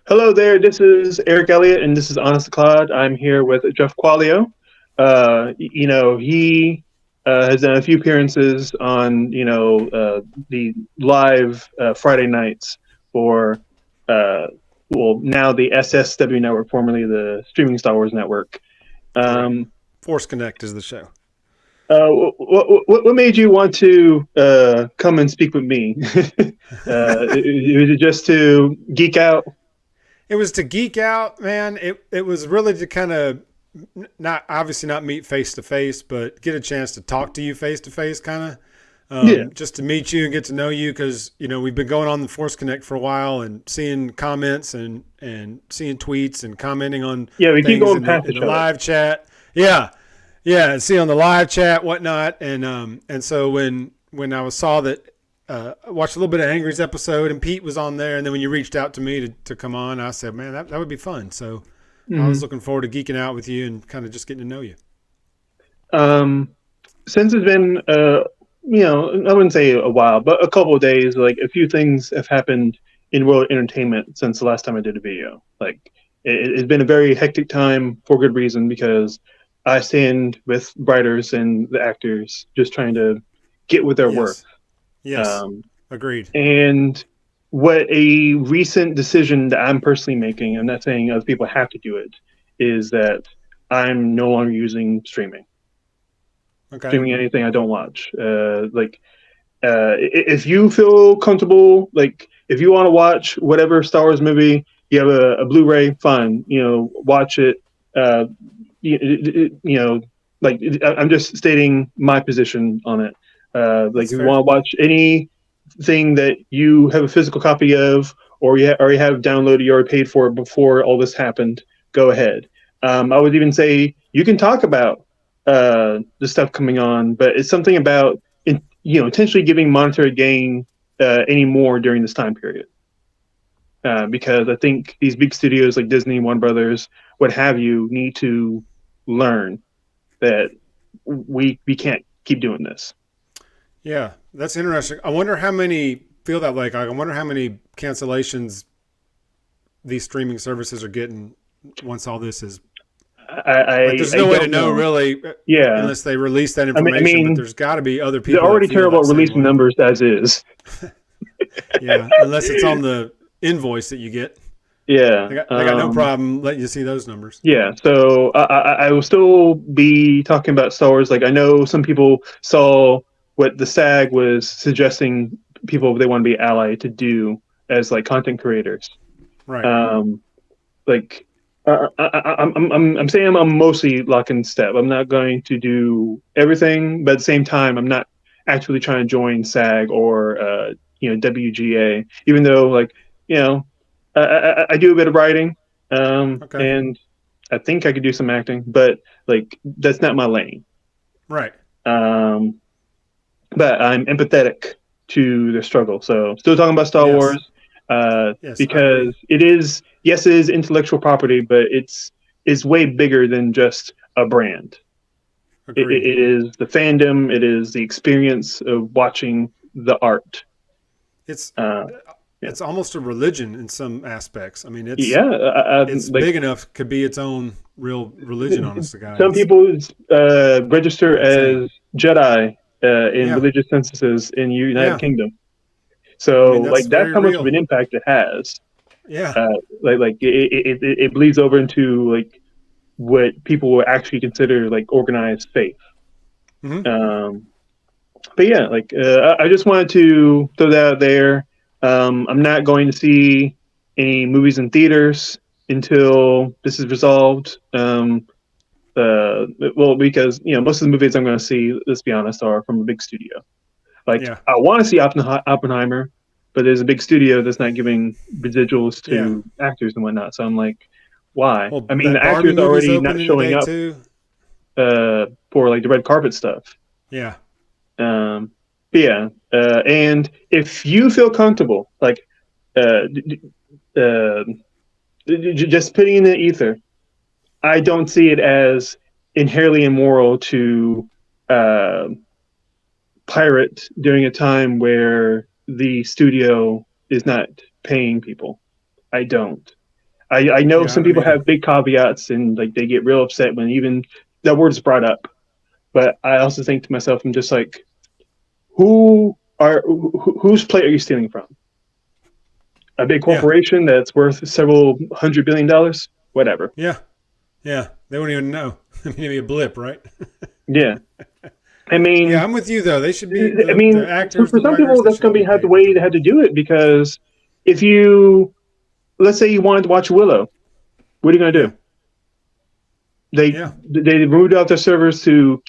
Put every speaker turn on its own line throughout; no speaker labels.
Hello there. This is Eric Elliott, and this is Honest to Claude. I'm here with Jeff Quallio. He has done a few appearances on the live Friday nights for uh, now the SSW network, formerly the Streaming Star Wars Network.
Correct.
Um,
Force Connect is the show.
what made you want to come and speak with me? Was it just to geek out?
It was to geek out, man. It was really to kind of not obviously not meet face to face, but get a chance to talk to you face to face, kind of.
Yeah.
Just to meet you and get to know you, because we've been going on the Force Connect for a while and seeing comments and seeing tweets and commenting on
Yeah, we keep
things
going
in the
past
in
each
the
other.
live chat. Yeah, yeah, and see on the live chat whatnot, and so when I was saw that. I watched a little bit of Angry's episode, and Pete was on there. And then when you reached out to me to come on, I said, "Man, that would be fun." So I was
Hmm.
looking forward to geeking out with you and kind of just getting to know you.
Um, since it's been, I wouldn't say a while, but a couple of days, like a few things have happened in world entertainment since the last time I did a video. Like it's been a very hectic time for good reason because I stand with writers and the actors just trying to get what they're worth.
Yes, yes,
Um,
agreed.
and what a recent decision that I'm personally making, I'm not saying other people have to do it, is that I'm no longer using
Okay,
streaming anything I don't watch. If you feel comfortable, like if you want to watch whatever Star Wars movie, you have a Blu-ray, fine, watch it. Uh, you know, like I'm just stating my position on it. Like
that's
if you
fair.
want to watch anything that you have a physical copy of, or you already have downloaded, you already paid for it before all this happened, go ahead. I would even say you can talk about the stuff coming on, but it's something about intentionally giving monetary gain any more during this time period. Because I think these big studios like Disney, Warner Brothers, what have you, need to learn that we can't keep doing this.
Yeah, that's interesting. I wonder how many feel that like. I wonder how many cancellations these streaming services are getting once all this is like. There's
I
no way to
don't
know
know.
really
Yeah,
unless they release that
I
information. But
mean,
there's got to be other
they're
people that
already
feel
terrible
that
at
same
releasing
way.
numbers as is.
Yeah, unless it's on the invoice that you get.
Yeah.
They got no problem letting you see those numbers.
Yeah, so I will still be talking about Star Wars. Like I know some people saw what the SAG was suggesting people they want to be allied to do as like content creators.
Right.
Um, like I'm saying I'm mostly lock in step. I'm not going to do everything, but at the same time, I'm not actually trying to join SAG or WGA. Even though I do a bit of writing,
Okay.
and I think I could do some acting, but like that's not my lane.
Right.
Um, but I'm empathetic to their struggle. So still talking about Star
Yes.
Wars,
Yes, I agree.
because it is, yes, it is intellectual property, but it's way bigger than just a brand.
Agreed.
It is the fandom. It is the experience of watching the art.
It's
Uh, yeah,
it's almost a religion in some aspects. I mean,
yeah.
it's
Like
big enough could be its own real religion. Honest to God,
some people register
insane.
as Jedi in
Yeah.
religious censuses in United
Yeah.
Kingdom.
I
So
mean, that's
like that's
very
how much of
real.
an impact it has.
Yeah.
Uh, it bleeds over into like what people will actually consider like organized faith.
Hmm.
Um, but yeah, like I just wanted to throw that out there. I'm not going to see any movies in theaters until this is resolved. Well, because most of the movies I'm going to see, let's be honest, are from a big studio. Like
Yeah.
I want to see Oppenheimer, but there's a big studio that's not giving residuals
Yeah.
to actors and whatnot. So I'm like, why?
Well,
I mean,
that
the
Barbie
actors are
movie's
already not
opening
showing
today
up
too.
for like the red carpet stuff.
Yeah.
Um, but yeah, and if you feel comfortable, like uh, uh, just putting in the ether, I don't see it as inherently immoral to uh, pirate during a time where the studio is not paying people. I don't. I know
Yeah, I
some
don't
people
either.
have big caveats and like they get real upset when even that word is brought up. But I also think to myself, I'm just like, whose plate are you stealing from? A big
Yeah,
corporation that's worth several $100 billion? Whatever.
yeah, yeah. They won't even know. I mean, it'd be a blip, right?
Yeah. I
Yeah,
mean,
I'm with you though. They should be
I
the
mean,
actors,
for
the
some
writers.
people,
They
that's
should
going
all
to
be
be the
paid what
way
they're
they had
worth.
to do it because if let's say you wanted to watch Willow, what are you going to
Yeah,
do? They
yeah.
they moved out their servers to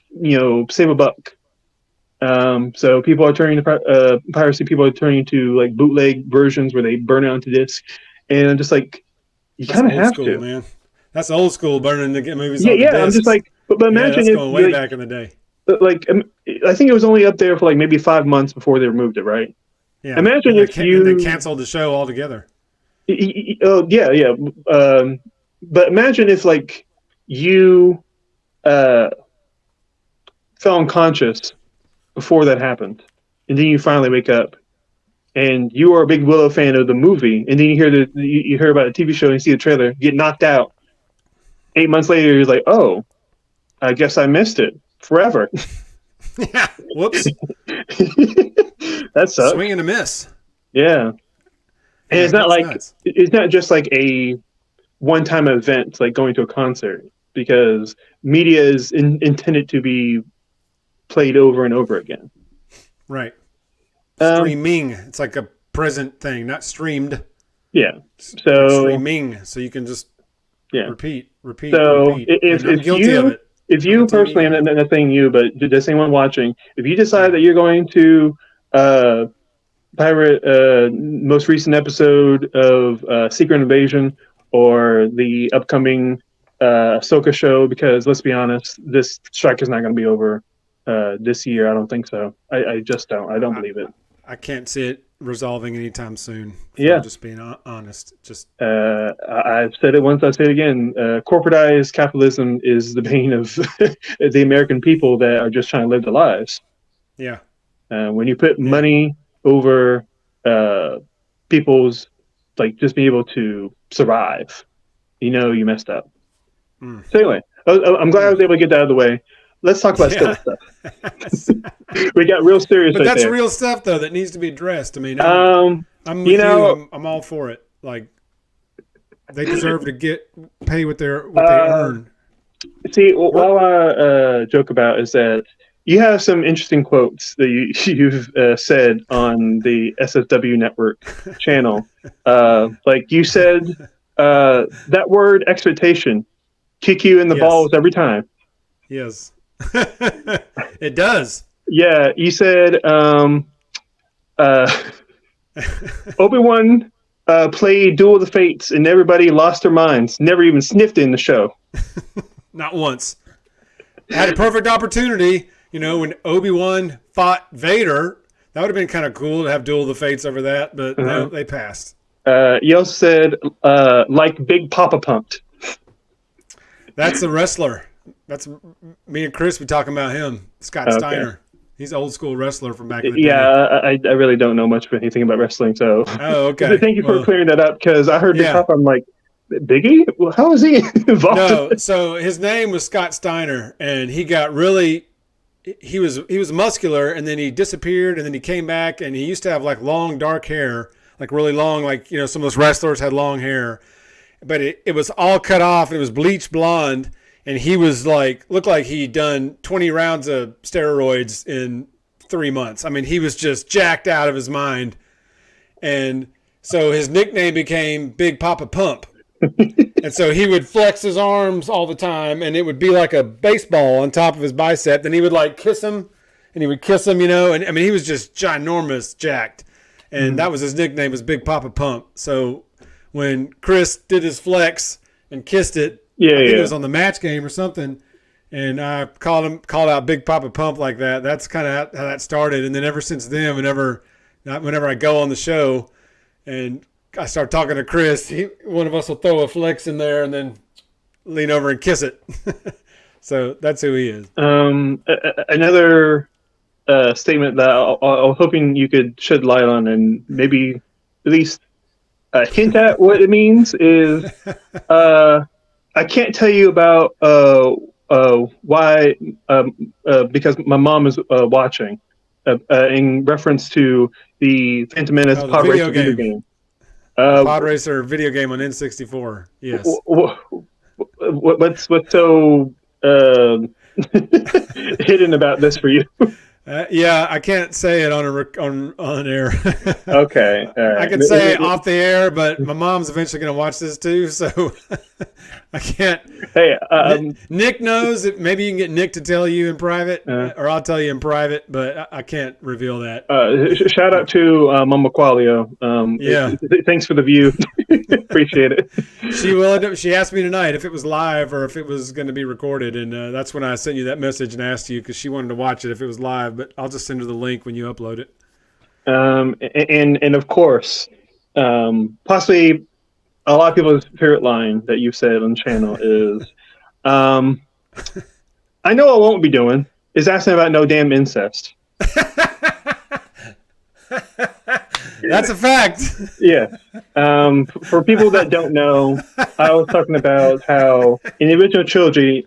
save a buck. So people are turning to piracy. People are turning to like bootleg versions where they burn it onto disc, and I'm just like, you
That's
kind of
old
have
school,
to.
man. That's old school burning the movies
Yeah,
onto
yeah. I'm just
discs.
like, but
Yeah,
imagine
that's
if
going way back in the day.
like I think it was only up there for like maybe 5 months before they removed it, right?
Yeah.
Imagine if
Then they
you,
canceled the show altogether.
oh yeah, yeah. But imagine if like you uh fell unconscious before that happened, and then you finally wake up and you are a big Willow fan of the movie, and then you hear about a TV show and you see the trailer, get knocked out. 8 months later, you're like, oh, I guess I missed it forever.
Yeah. Whoops.
That sucks.
Swing and a miss.
Yeah, and
Yeah, that's nuts.
it's not just like a one-time event like going to a concert because media is intended to be played over and over again.
Right.
Um,
Streaming. It's like a present thing, not streamed.
yeah.
Like
So
streaming. So you can just
yeah.
repeat, repeat,
So
repeat. And I'm
if
guilty of
you
it.
if
I'm a
you
TV
personally,
guy.
and not saying you, but just anyone watching, if you decide
Yeah.
that you're going to uh, pirate most recent episode of Secret Invasion or the upcoming Ahsoka show, because let's be honest, this strike is not going to be over this year. I don't think so. I just don't. I don't
I,
believe it.
I can't see it resolving anytime soon. If I'm
Yeah.
just being honest. Just
I've said it once. I'll say it again. Corporatized capitalism is the bane of the American people that are just trying to live their lives.
yeah,
When you put
yeah.
money over people's like just being able to survive, you messed up.
Mm.
So anyway, I'm glad I
Mm.
was able to get that out of the way. Let's talk about silly
Yeah.
stuff. We got real serious
But
right
that's
there.
real stuff though that needs to be addressed. I mean,
Um,
I'm
you
with you.
know,
I'm all for it. Like they deserve to pay what they
uh,
earn.
see,
We're,
while I joke about is that you have some interesting quotes that you've said on the SSW Network channel. Like you said, that word expectation kick you in the balls
yes,
every time.
yes, it does.
Yeah, you said uh, Obi-Wan played Duel of the Fates and everybody lost their minds, never even sniffed it in the show.
Not once. Had a perfect opportunity. When Obi-Wan fought Vader, that would have been kind of cool to have Duel of the Fates over that, but no,
Uh-huh.
they passed.
You also said like Big Papa pumped.
That's the wrestler. That's me and Chris. We talking about him, Scott
Okay.
Steiner. He's an old school wrestler from back in the
Yeah,
day.
I really don't know much of anything about wrestling, so
Oh, okay.
thank you for
Well,
clearing that up because I heard Big
yeah.
Papa. I'm like, Biggie? Well, how is he involved in
No,
this?
so his name was Scott Steiner, and he got really. He was muscular, and then he disappeared, and then he came back, and he used to have like long dark hair, like really long, like some of those wrestlers had long hair, but it was all cut off, and it was bleached blonde, and he was like looked like he'd done 20 rounds of steroids in 3 months. I mean, he was just jacked out of his mind, and so his nickname became Big Papa Pump. And so he would flex his arms all the time, and it would be like a baseball on top of his bicep. Then he would like kiss him, and he would kiss him, and I mean he was just ginormous, jacked, and that was his nickname was Big Papa Pump. So when Chris did his flex and kissed it,
Yeah,
I think it
yeah.
was on the match game or something, and I called out Big Papa Pump like that. That's kind of how that started, and then ever since then, whenever I go on the show, and I start talking to Chris, one of us will throw a flex in there and then lean over and kiss it. So that's who he is.
Another statement that I was hoping you could shed light on and maybe at least hint at what it means is uh, I can't tell you about why because my mom is watching in reference to the Phantom Menace
Oh, the
Pod
video
Racer video
game.
game.
The
Uh,
Pod Racer video game on N64. Yes.
what's so hidden about this for you?
Yeah, I can't say it on air.
Okay, all
I
right.
can say it off the air, but my mom's eventually going to watch this too, so I can't.
Hey,
Nick knows that maybe you can get Nick to tell you in private,
uh,
or I'll tell you in private, but I can't reveal that.
shout out to Mama Quallio.
Yeah,
Thanks for the view. Appreciate it.
She asked me tonight if it was live or if it was going to be recorded, and that's when I sent you that message and asked you because she wanted to watch it if it was live. But I'll just send her the link when you upload it.
And of course, possibly a lot of people's favorite line that you've said on the channel is, "I know I won't be doing is asking about no damn incest."
That's a fact.
Yeah. For people that don't know, I was talking about how in the original trilogy,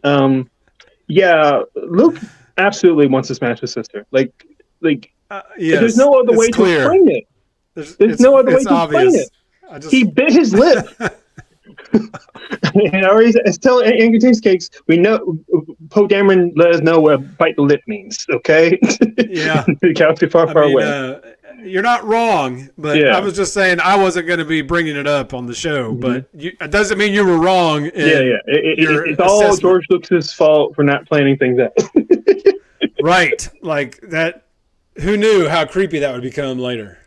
yeah, Luke absolutely wants to smash his sister. Like,
Yes,
there's no other way
clear.
to explain it. There's no other way to
obvious.
explain it. He bit his lip. And I already tell Angry Taste Cakes, we know Poe Dameron let us know what bite the lip means, okay?
Yeah.
Galaxy far away.
You're not wrong, but
Yeah.
I was just saying I wasn't going to be bringing it up on the show, but it doesn't mean you were wrong.
Yeah. It's all George Lucas's fault for not planning things out.
Right. Like that. Who knew how creepy that would become later?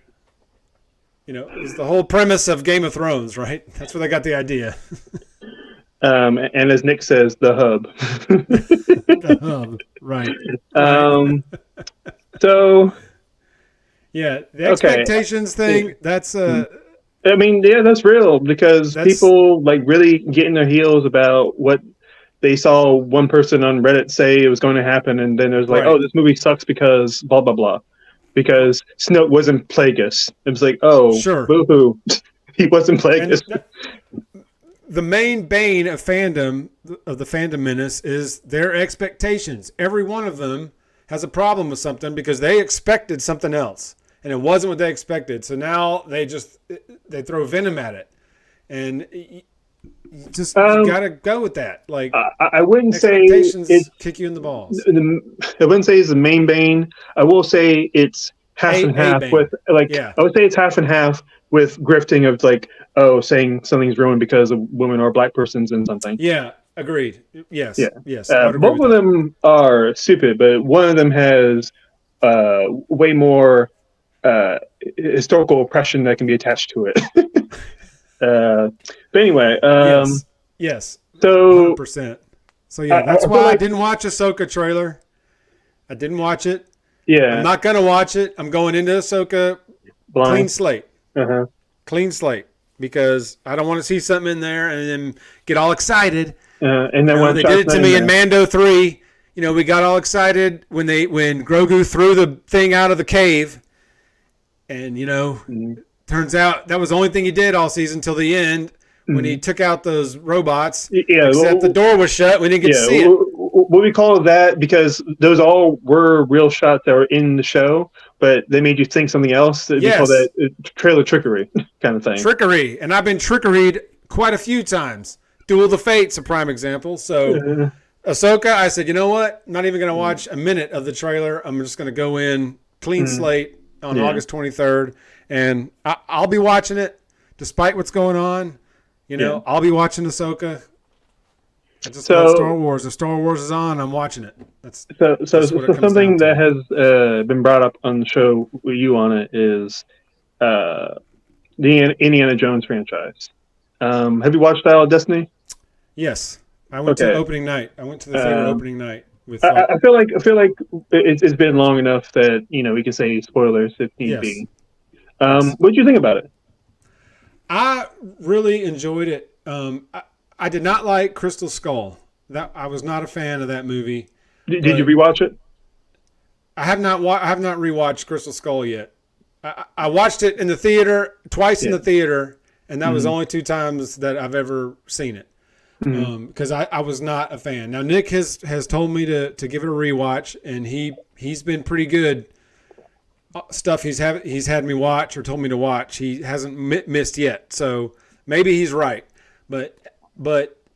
You know, it's the whole premise of Game of Thrones, right? That's where they got the idea.
And as Nick says, the hub.
The hub, right.
So,
yeah, the expectations thing, that's
I mean, yeah, that's real because people like really get in their heels about what they saw one person on Reddit say it was going to happen, and then there's like, oh, this movie sucks because blah blah blah, because Snoke wasn't Plagueis. It was like, oh,
sure,
boo-hoo, he wasn't Plagueis.
The main bane of fandom, of the Phantom Menace, is their expectations. Every one of them has a problem with something because they expected something else, and it wasn't what they expected. So now they throw venom at it, and you gotta go with that. Like
I wouldn't say
it's kick you in the balls.
I wouldn't say it's the main bane. I will say it's half and half with like. Yeah. I would say it's half and half with grifting of like, oh, saying something's ruined because a woman or a black person's in something.
Yeah, agreed. Yes.
Yeah.
Yes.
Both of them are stupid, but one of them has way more historical oppression that can be attached to it. But anyway,
yes.
So
100%. So yeah, that's why I didn't watch Ahsoka trailer. I didn't watch it.
Yeah,
I'm not gonna watch it. I'm going into Ahsoka clean slate. Clean slate, because I don't want to see something in there and then get all excited.
And then
when they did it to me in Mando 3, you know, we got all excited when Grogu threw the thing out of the cave, and you know, turns out that was the only thing he did all season till the end when he took out those robots. Yeah, except the door was shut. We didn't get to see it.
What we call that, because those all were real shots that were in the show, but they made you think something else. We call that trailer trickery kind of thing.
Trickery, and I've been trickeried quite a few times. Duel of the Fates, a prime example. So Ahsoka, I said, you know what? I'm not even going to watch a minute of the trailer. I'm just going to go in clean slate on August 23rd, and I'll be watching it despite what's going on. You know, I'll be watching Ahsoka. It's just like Star Wars. If Star Wars is on, I'm watching it. That's
something that has been brought up on the show with you on it is the Indiana Jones franchise. Have you watched Dial of Destiny?
Yes, I went to opening night. I went to the theater opening night. With
I feel like it's been long enough that we can say spoilers if need be. What did you think about it?
I really enjoyed it. I did not like Crystal Skull. I was not a fan of that movie.
Did you rewatch it?
I have not rewatched Crystal Skull yet. I watched it in the theater twice in the theater, and that was the
Mm-hmm.
only 2 times that I've ever seen it.
Mm-hmm.
Because I was not a fan. Now Nick has told me to give it a rewatch, and he's been pretty good. Stuff he's had me watch or told me to watch. He hasn't missed yet, so maybe he's right. But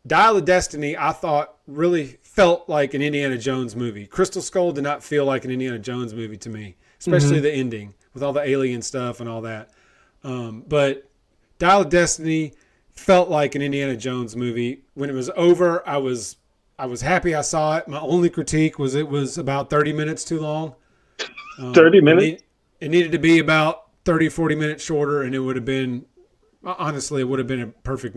Dial of Destiny, I thought really felt like an Indiana Jones movie. Crystal Skull did not feel like an Indiana Jones movie to me, especially
Mm-hmm.
the ending with all the alien stuff and all that. But Dial of Destiny felt like an Indiana Jones movie. When it was over, I was happy I saw it. My only critique was it was about 30 minutes too long.
30 minutes.
It needed to be about 30, 40 minutes shorter, and it would have been honestly, it would have been a perfect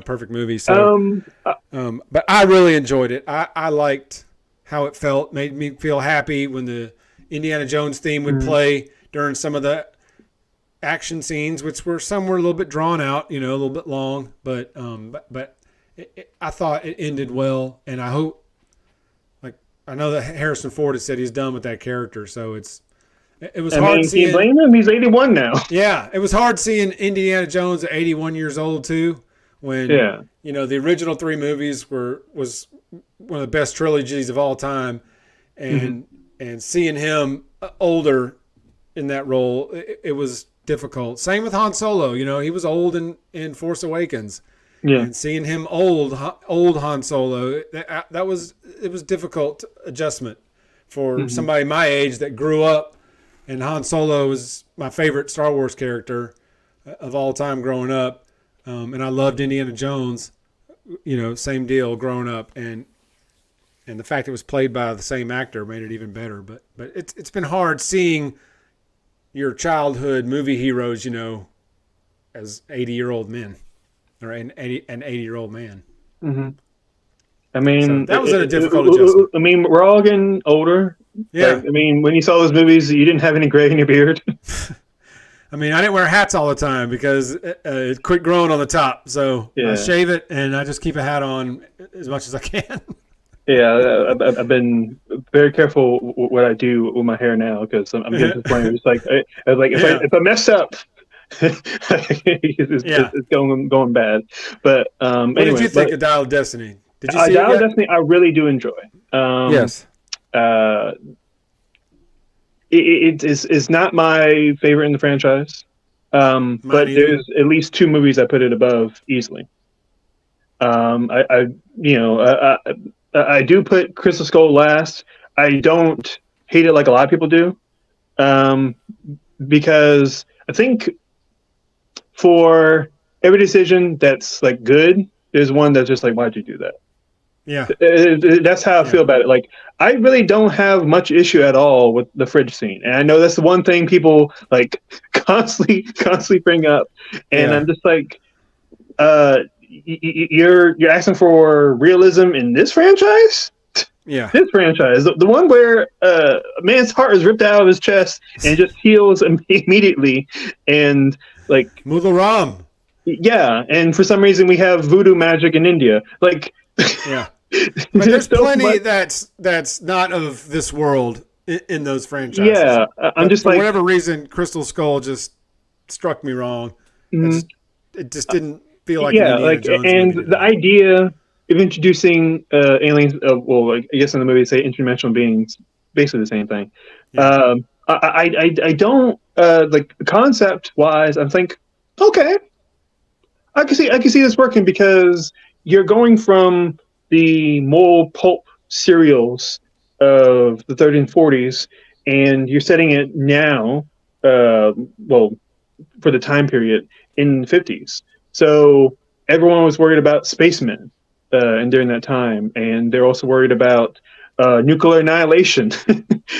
perfect movie. So,
Um, uh,
but I really enjoyed it. I liked how it felt. Made me feel happy when the Indiana Jones theme would
mm,
play during some of the action scenes, which were some were a little bit drawn out, a little bit long, but I thought it ended well, and I hope, like, I know that Harrison Ford has said he's done with that character, so it was
I
hard
mean, can you
seeing.
blame him? He's 81 now.
Yeah, it was hard seeing Indiana Jones at 81 years old too, when
Yeah.
the original 3 movies was one of the best trilogies of all time,
Mm-hmm.
and seeing him older in that role, it was difficult. Same with Han Solo. He was old in Force Awakens,
Yeah.
and seeing him old Han Solo, that was it was difficult adjustment for
Mm-hmm.
somebody my age that grew up. And Han Solo was my favorite Star Wars character of all time growing up, and I loved Indiana Jones. Same deal growing up, and the fact it was played by the same actor made it even better. But it's been hard seeing your childhood movie heroes, as 80-year-old men, or an 80-year-old man.
Mm-hmm. I
So
mean,
that was a difficult adjustment.
I mean, we're all getting older.
Yeah,
Like, I mean, when you saw those movies, you didn't have any gray in your beard.
I mean, I didn't wear hats all the time because it quit growing on the top. So I
Yeah.
shave it and I just keep a hat on as much as I can.
Yeah, I've been very careful what I do with my hair now because I'm getting to the point where it's like, I was like,
Yeah.
if I mess up, it's,
Yeah.
it's going bad. But
What
anyway,
did you think of Dial of Destiny? Did you see
Dial
it
of
yet?
Destiny, I really do enjoy.
Yes.
Uh, it's not my favorite in the franchise, but
either.
there's at least 2 movies I put it above easily. I you know I do put Crystal Skull last. I don't hate it like a lot of people do, um, because I think for every decision that's like good, there's one that's just like, why'd you do that?
Yeah.
That's how I feel about it. Like, I really don't have much issue at all with the fridge scene, and I know that's the one thing people like constantly bring up, and
Yeah.
I'm just like, you're asking for realism in this franchise?
Yeah.
This franchise, the one where a man's heart is ripped out of his chest and just heals immediately, and like,
Mularam.
yeah, and for some reason we have voodoo magic in India, like.
Yeah. But there's
so
plenty
much-
that's not of this world in those franchises.
Yeah, I'm
But
just
for
like,
whatever reason, Crystal Skull just struck me wrong.
mhm.
It just didn't feel like
Yeah,
an Indiana
like,
Jones
and
movie to
the
me.
idea of introducing aliens, well, like, I guess in the movie they say interdimensional beings, basically the same thing.
Yeah.
I don't like, concept wise. I think, okay, I can see this working because you're going from the mole pulp serials of the 30s and 40s, and you're setting it now. Well, for the time period in the 50s. So everyone was worried about spacemen, and during that time, and they're also worried about nuclear annihilation.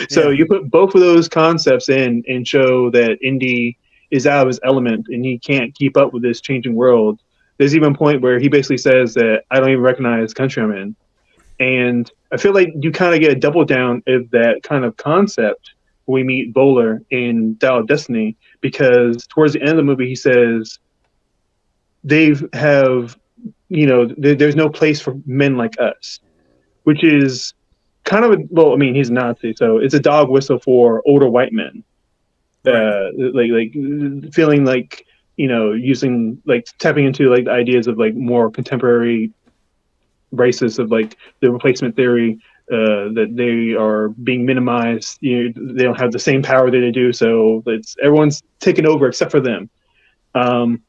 So
Yeah.
you put both of those concepts in and show that Indy is out of his element and he can't keep up with this changing world. There's even a point where he basically says that I don't even recognize the country I'm in. And I feel like you kind of get a double down of that kind of concept when we meet Bowler in Dial of Destiny, because towards the end of the movie he says they have, there's no place for men like us, which is kind of well, I mean, he's a Nazi, so it's a dog whistle for older white men,
Right.
like feeling like using like tapping into like the ideas of like more contemporary races of like the replacement theory, that they are being minimized. They don't have the same power that they do, so it's everyone's taken over except for them. Um,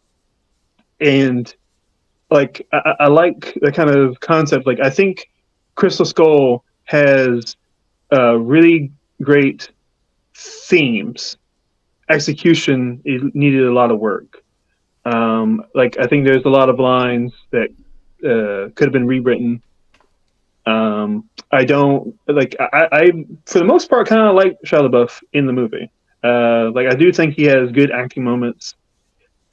and like I like that kind of concept. Like I think Crystal Skull has really great themes. Execution needed a lot of work. Like I think there's a lot of lines that could have been rewritten. I don't like. I for the most part kind of like Shia LaBeouf in the movie. Like I do think he has good acting moments.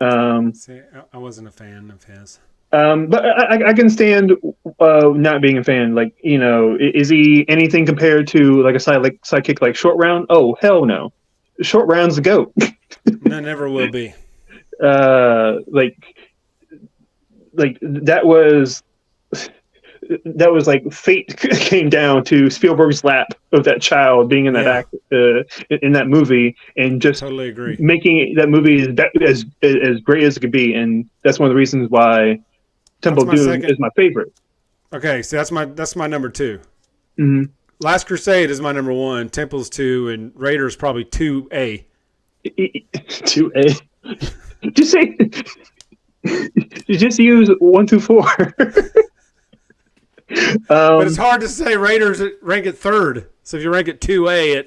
Um,
See, I wasn't a fan of his.
but I can stand not being a fan. Like is he anything compared to like a sidekick like Short Round? Oh hell no, Short Round's the goat.
No, never will be.
Like that was like fate came down to Spielberg's lap of that child being in that
Yeah,
act in that movie, and just
totally agree.
making that movie as great as it could be. And that's one of the reasons why Temple
That's
of
my
Doom
second.
is my favorite.
Okay, so that's my number two.
Mm-hmm.
Last Crusade is my number one. Temple's two, and Raiders probably 2A.
2A. Just say you just use 1 through 4.
But it's hard to say Raiders rank it third. So if you rank it 2A,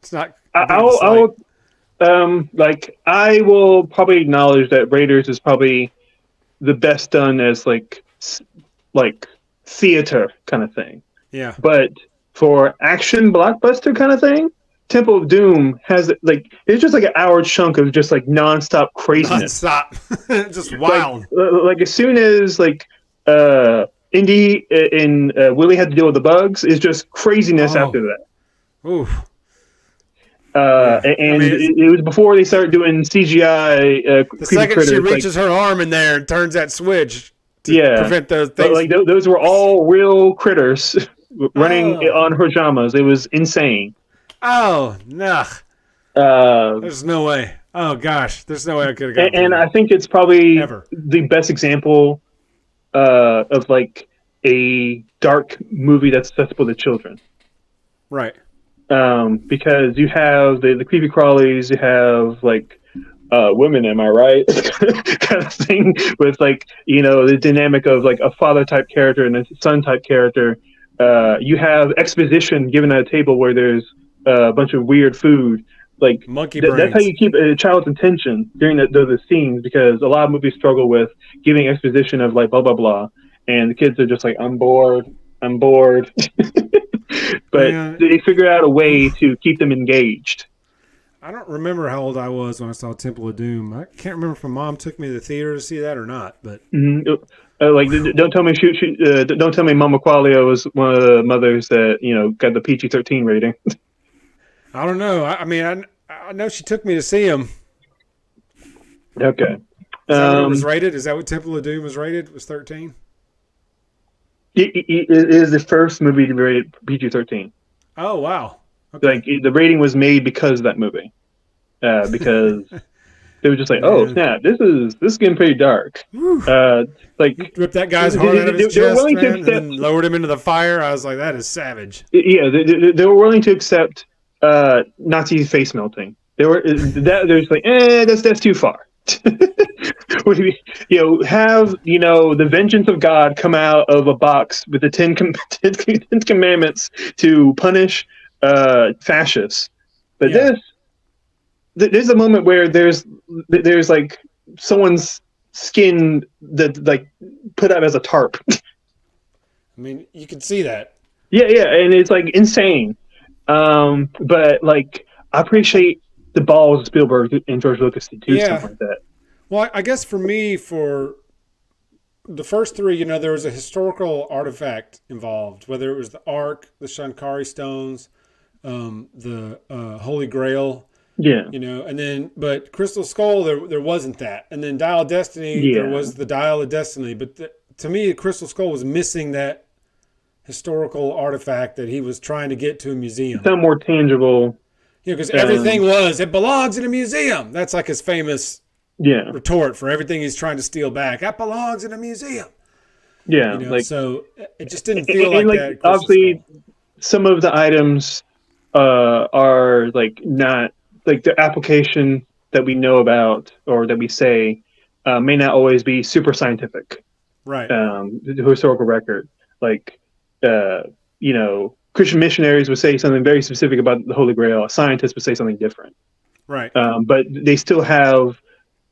it's not a big dislike.
Like I will probably acknowledge that Raiders is probably the best done as like theater kind of thing.
Yeah,
But for action blockbuster kind of thing, Temple of Doom has like it's just like an hour chunk of just like nonstop craziness.
nonstop, just
Like
wild.
as soon as like Indy and Willie had to deal with the bugs, it's just craziness after
Oh,
that.
oof. Yeah, I
And
mean,
it was before they started doing CGI
the
creepy
second she
critters. Like
reaches her arm in there and turns that switch to
yeah,
prevent those
but
things.
like those were all real critters running
Oh,
on her pajamas. It was insane.
oh, no.
Uh,
There's no way. Oh gosh, there's no way I could have
and,
gotten through
and I
that
think it's probably
ever.
the best example of like a dark movie that's accessible to children.
Right.
Because you have the creepy crawlies, you have like women, am I right? kind of thing with like the dynamic of like a father type character and a son type character. You have exposition given at a table where there's a bunch of weird food. Like
Monkey
that's how
brains.
you keep a child's attention during those scenes, because a lot of movies struggle with giving exposition of like blah blah blah, and the kids are just like I'm bored, I'm bored. But
Man,
they figure out a way
oof.
to keep them engaged.
I don't remember how old I was when I saw Temple of Doom. I can't remember if my mom took me to the theater to see that or not. But
Mm-hmm. Like, don't tell me don't tell me Mama Quallio was one of the mothers that got the PG-13 rating.
I don't know. I mean, I know she took me to see him.
Okay,
Is that what it was rated? Is that what Temple of Doom was rated? Was 13?
it is the first movie to be rated PG-13.
Oh wow. Okay.
Like the rating was made because of that movie, because they were just like, oh
Man.
snap, this is getting pretty dark.
Whew.
Like
Ripped that guy's heart out of his
they were
chest,
willing to
man, and
accept.
then lowered him into the fire. I was like, that is savage.
Yeah, they were willing to accept Nazi face melting. They were that they're just like, that's too far. Would have the vengeance of God come out of a box with the Ten Commandments to punish fascists, but
Yeah.
there's a moment where there's like someone's skin that like put out as a tarp.
I mean, you can see that.
Yeah, and it's like insane. But like I appreciate the balls of Spielberg and George Lucas to do
Yeah.
something like that.
Well, I guess for me, for the first three, there was a historical artifact involved, whether it was the Ark, the Shankari stones, the Holy Grail,
Yeah,
and then, but Crystal Skull, there wasn't that. And then Dial of Destiny, there
yeah.
was the Dial of Destiny. But to me, Crystal Skull was missing that historical artifact that he was trying to get to a museum.
Some more tangible.
Because everything it belongs in a museum. That's like his famous
Yeah.
retort for everything he's trying to steal back. That belongs in a museum.
Yeah. Like,
So it just didn't feel
and
like
like,
that at Crystal
obviously,
Skull.
some of the items are like not like the application that we know about or that we say may not always be super scientific.
Right,
The historical record, like uh, Christian missionaries would say something very specific about the Holy Grail. Scientists would say something different,
right.
but they still have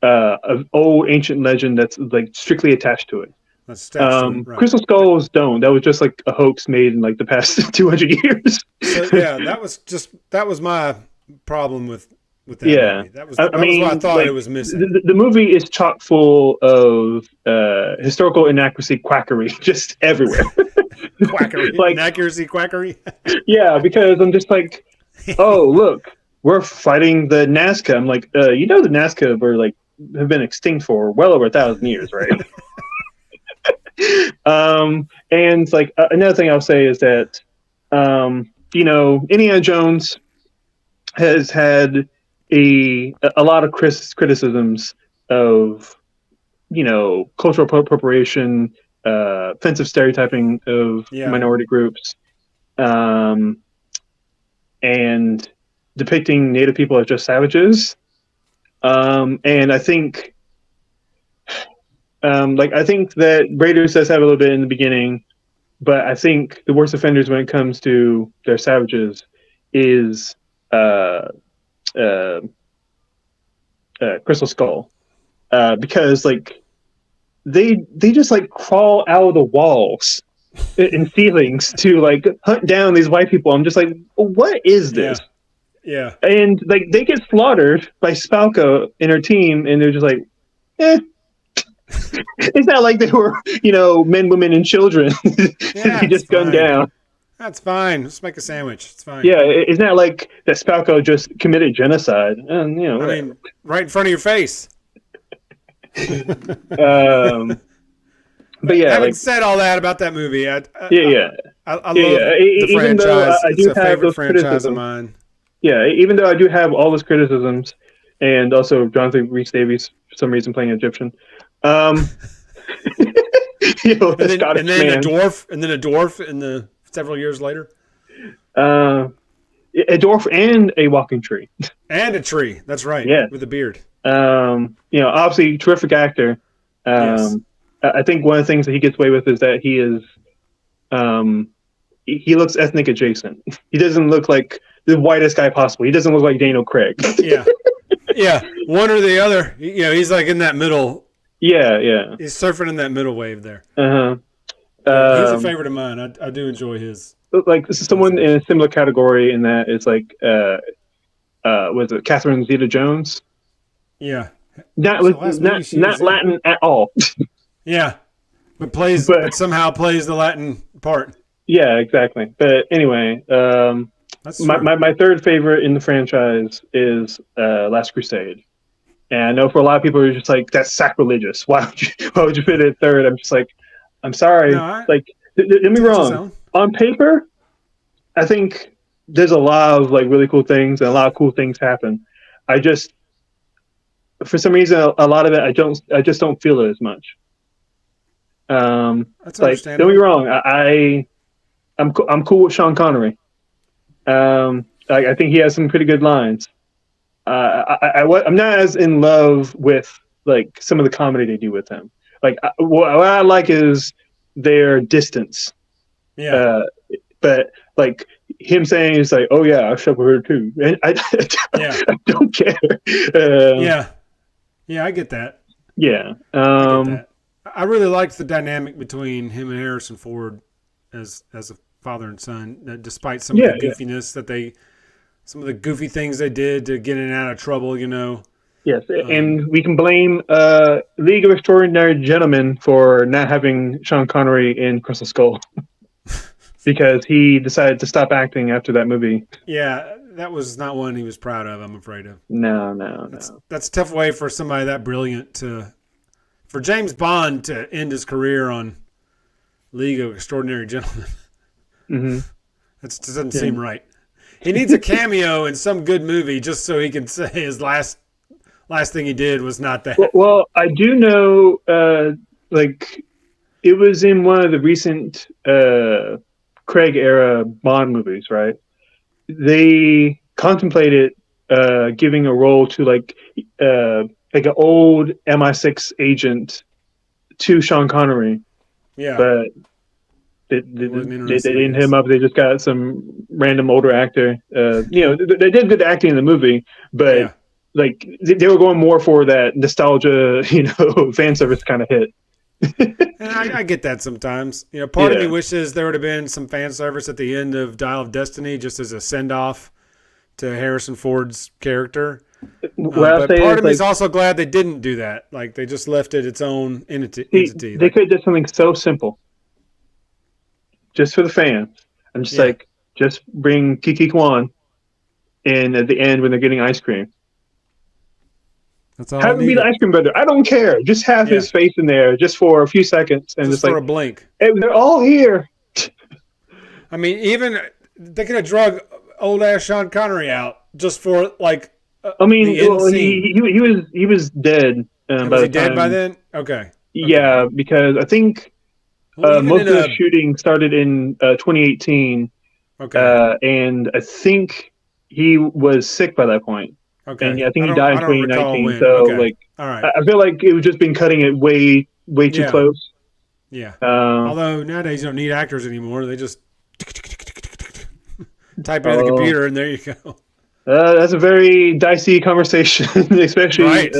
an old ancient legend that's like strictly attached to it.
That's attached to it. Right.
Crystal skulls don't. That was just like a hoax made in like the past 200 years.
So yeah, that was my problem with that
Yeah,
movie.
I
That was what I
mean,
thought
like
it was missing.
the movie is chock full of historical inaccuracy, quackery, just everywhere.
Quackery,
Like,
inaccuracy, quackery.
yeah, because I'm just like, oh, look, we're fighting the Nazca. I'm like, the Nazca were like have been extinct for well over 1,000 years, right? And like another thing I'll say is that, Indiana Jones has had a lot of criticisms of cultural appropriation, offensive stereotyping of
Yeah,
minority groups, um, and depicting Native people as just savages. And I think, I think that Raiders does have a little bit in the beginning, but I think the worst offenders when it comes to their savages is uh, uh, Crystal Skull, because like they just like crawl out of the walls and ceilings to like hunt down these white people. I'm just like, what is this?
yeah, yeah,
And like they get slaughtered by Spalko and her team, and they're just like, eh. It's not like they were, men, women, and children.
yeah.
They
It's
just gunned
fine.
down.
That's fine. Let's make a sandwich. It's fine.
Yeah, it's not like that Spalko just committed genocide, and
I
whatever.
mean, right in front of your face.
Um, but
But
yeah,
having
like,
said all that about that movie,
yeah, yeah,
I
yeah, yeah.
love the
Even though
franchise.
I
It's
do
a
have
favorite
those
franchise of
criticisms,
mine.
yeah, even though I do have all those criticisms, and also Jonathan Rhys Davies for some reason playing Egyptian, um,
And
a
then
Scottish man,
a dwarf in the several years later,
uh, a dwarf and a walking tree.
and a tree. That's right,
Yeah,
with a beard.
obviously terrific actor.
Yes.
I think one of the things that he gets away with is that um, he looks ethnic adjacent. He doesn't look like the whitest guy possible. He doesn't look like Daniel Craig.
Yeah. Yeah. One or the other. He's like in that middle.
Yeah, yeah.
He's surfing in that middle wave there.
Uh-huh.
He's a
Um,
favorite of mine. I do enjoy his.
like this is someone in a similar category in that it's like was it Catherine Zeta-Jones?
Yeah.
Not
So the last movie she was
not
in.
Latin at all.
Yeah.
But
But somehow plays the Latin part.
yeah, exactly. But anyway,
That's true.
my third favorite in the franchise is Last Crusade. And I know for a lot of people, are just like, that's sacrilegious. Why would you put it at third? I'm just like, I'm sorry.
No,
Like, don't get me
to each his
wrong.
own.
On paper, I think there's a lot of like really cool things and a lot of cool things happen. I just, for some reason, a lot of it, I just don't feel it as much.
That's
Like, don't get me
understandable.
wrong. I'm cool with Sean Connery. I think he has some pretty good lines. I'm not as in love with like some of the comedy they do with him. Like what I like is their distance.
Yeah.
Uh, but like him saying it's like, oh yeah, I slept with her too, and
Yeah.
I don't care.
Yeah. Yeah, I get that.
Yeah.
I get that. I really liked the dynamic between him and Harrison Ford as a father and son, despite some of
Yeah.
the
Yeah.
goofiness some of the goofy things they did to get in and out of trouble.
Yes, and we can blame League of Extraordinary Gentlemen for not having Sean Connery in Crystal Skull because he decided to stop acting after that movie.
Yeah, that was not one he was proud of. I'm afraid of.
No, no, no.
That's a tough way for somebody that brilliant for James Bond to end his career on League of Extraordinary Gentlemen.
Mm-hmm.
That just doesn't seem right. He needs a cameo in some good movie just so he can say his last last thing he did was not
Well,
that.
well, I do know, like it was in one of the recent Craig era Bond movies, right? They contemplated giving a role to like an old MI6 agent to Sean Connery,
Yeah,
but
he wasn't
they
interested, I
didn't hit him
guess.
up. They just got some random older actor. They did good acting in the movie, but
Yeah.
like they were going more for that nostalgia, fan service kind of hit.
And I get that sometimes. Part of me
Yeah.
wishes there would have been some fan service at the end of Dial of Destiny just as a send off to Harrison Ford's character.
What I'll
But
say
part
is
of me is
like,
also glad they didn't do that. Like they just left it its own
see,
entity.
they
Like,
could have done something so simple just for the fans. I'm just
yeah,
like, just bring Kiki Kwan in at the end when they're getting ice cream.
that's all I
Have him be the
needed.
ice cream brother. I don't care. Just have
Yeah,
his face in there just for a few seconds and
just
just
for
like,
a blink.
hey, they're all here.
I mean, even they could have drug old ass Sean Connery out just for like
I mean,
the end
well,
scene.
he was dead
And
by
was
the
he dead by
time.
then? Okay, okay.
Yeah, because I think
Well, even
most
in
of the
a
shooting started in 2018,
okay,
and I think he was sick by that point, and
okay.
yeah, I think
I
he
don't
died
I
in
don't recall
2019.
when.
So
Okay,
like,
all right.
I feel like it was just been cutting it way too
Yeah,
close.
yeah.
Uh,
Although nowadays you don't need actors anymore. They just type it in the
oh,
computer and there you go.
that's a very dicey conversation, especially
Right.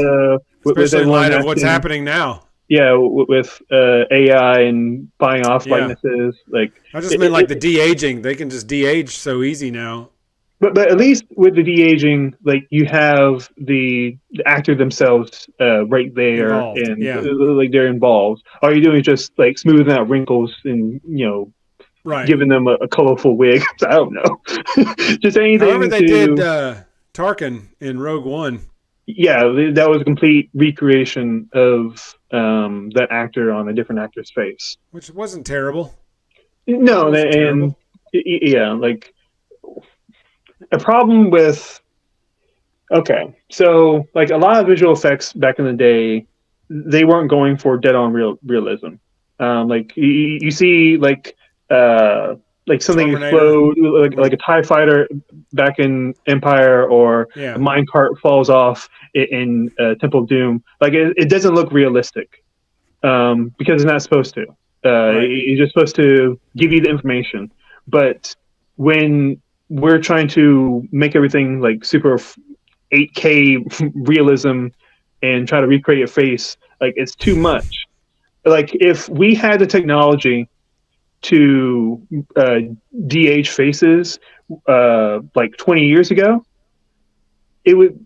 with
Especially in
everyone
light of what's
asking.
happening now.
Yeah, with AI and buying off
Yeah.
likenesses, like
I just
it,
meant like the
it,
de aging. They can just de age so easy now.
but at least with the de aging, like you have the actor themselves right there,
Involved.
and
Yeah.
like they're involved. All you're doing is just like smoothing out wrinkles and
Right.
giving them a colorful wig. I don't know, just
However,
anything
they did
to.
Tarkin in Rogue One,
Yeah, that was a complete recreation of that actor on a different actor's face.
which wasn't terrible. It
No,
wasn't
and
terrible.
yeah, like a problem with. Okay, so like a lot of visual effects back in the day, they weren't going for dead on realism. Like you see uh like something
Terminator.
explode, like
When
a TIE fighter back in Empire, or a
yeah.
minecart falls off in Temple of Doom. Like it doesn't look realistic, because it's not supposed to.
Right.
It's just supposed to give you the information. But when we're trying to make everything like super 8K realism and try to recreate your face, like it's too much. Like if we had the technology to DH faces like 20 years ago, it would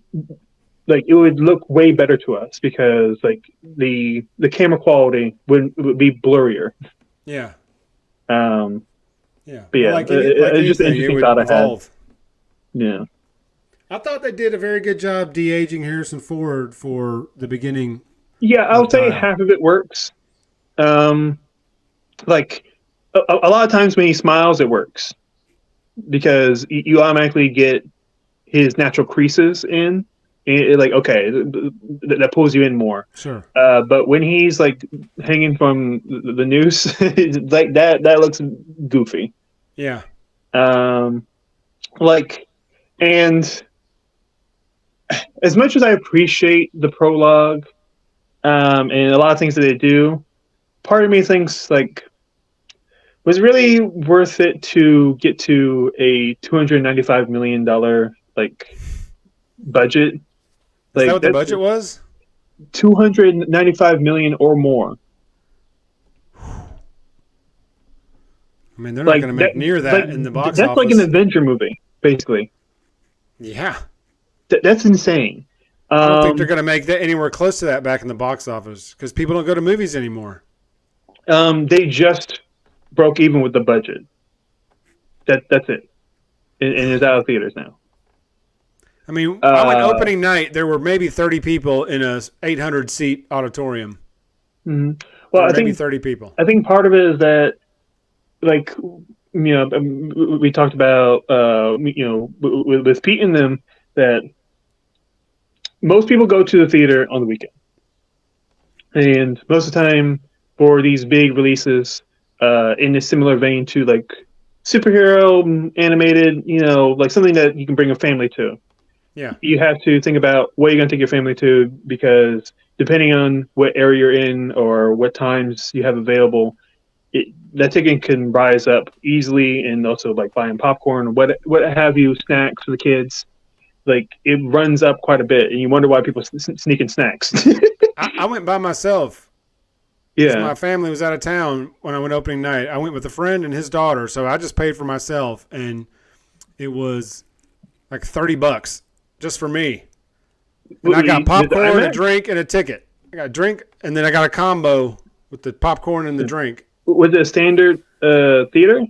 it would look way better to us because like the camera quality would be blurrier.
Yeah.
Um,
Yeah.
but
Well,
yeah,
like
it's just an
anything, it
interesting
would
thought I had.
evolve.
Yeah,
I thought they did a very good job de aging Harrison Ford for the beginning
yeah, I
of
would say
Dial.
half of it works. Um, like a lot of times when he smiles, it works because you automatically get his natural creases in. Like okay, that pulls you in more.
Sure.
But when he's like hanging from the noose, like that looks goofy.
Yeah.
Um, like, and as much as I appreciate the prologue, and a lot of things that they do, part of me thinks like, was it really worth it to get to a $295 million like budget?
Is that
Like
what the
that's
budget was?
295 million or more.
I mean, they're not
Like
going to
that,
make near
like
that in the box
that's like an
office.
Avenger movie, basically.
Yeah.
That's insane.
I don't think they're
Um,
going to make that anywhere close to that back in the box office because people don't go to movies anymore.
they just broke even with the budget. That's it, and it's out of theaters now.
I mean, I went
Uh,
opening night. There were maybe 30 people in a 800 seat auditorium.
mhm.
There
Well,
were maybe 30 people.
I think part of it is that like we talked about with Pete and them that most people go to the theater on the weekend, and most of the time for these big releases, in a similar vein to like superhero animated, like something that you can bring a family to.
Yeah.
You have to think about what you're going to take your family to, because depending on what area you're in or what times you have available, that ticket can rise up easily. And also like buying popcorn, what have you, snacks for the kids, like it runs up quite a bit, and you wonder why people sneak in snacks.
I went by myself because
Yeah.
my family was out of town when I went opening night. I went with a friend and his daughter, so I just paid for myself, and it was like $30 just for me. And I got popcorn, a drink, and a ticket. I got a drink, and then I got a combo with the popcorn and the drink.
Was it a standard theater?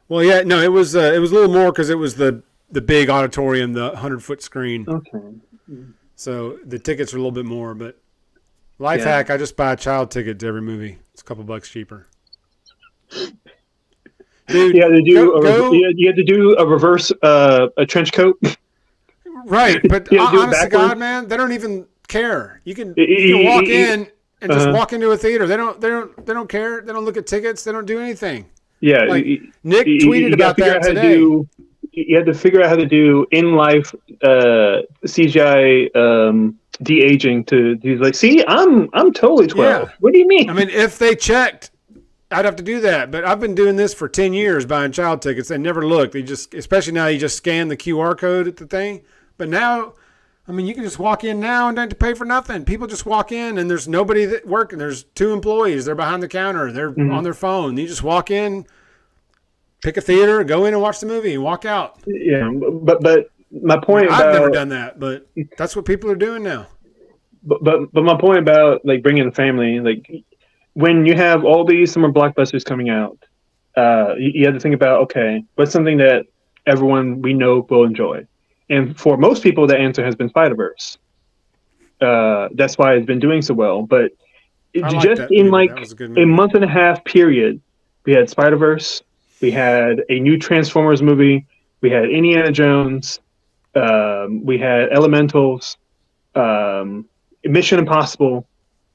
Well, yeah, no, it was a little more because it was the big auditorium, the 100-foot screen.
Okay.
So the tickets are a little bit more, but life
Yeah.
hack, I just buy a child ticket to every movie. It's a couple bucks cheaper. Dude,
You had to do
go.
you had to do a reverse a trench coat.
Right, but
You had to do it
honest to
backwards.
God, man, they don't even care. You can
Y-
walk
y-
in and just
uh-huh.
walk into a theater. They don't care. They don't look at tickets. They don't do anything.
Yeah,
Like Nick tweeted
you got
about
to figure
that
out how to
today.
you had to figure out how to do in life CGI de aging to do, like, see, I'm totally 12.
Yeah.
What do you mean?
I mean, if they checked, I'd have to do that. But I've been doing this for 10 years buying child tickets. They never look. They just, especially now, you just scan the QR code at the thing. But now, I mean, you can just walk in now and don't have to pay for nothing. People just walk in and there's nobody that working. There's 2 employees. They're behind the counter. They're on their phone. You just walk in, pick a theater, go in and watch the movie and walk out.
Yeah, but my point
I've
about
never done that, but that's what people are doing now.
but my point about like bringing the family, like when you have all these summer blockbusters coming out, you have to think about, okay, what's something that everyone we know will enjoy, and for most people, the answer has been Spider-Verse. That's why it's been doing so well. But
I like
just
that
in
movie.
like
That was a good
a
movie.
month and a half period, we had Spider-Verse, we had a new Transformers movie, we had Indiana Jones, we had Elementals, Mission Impossible.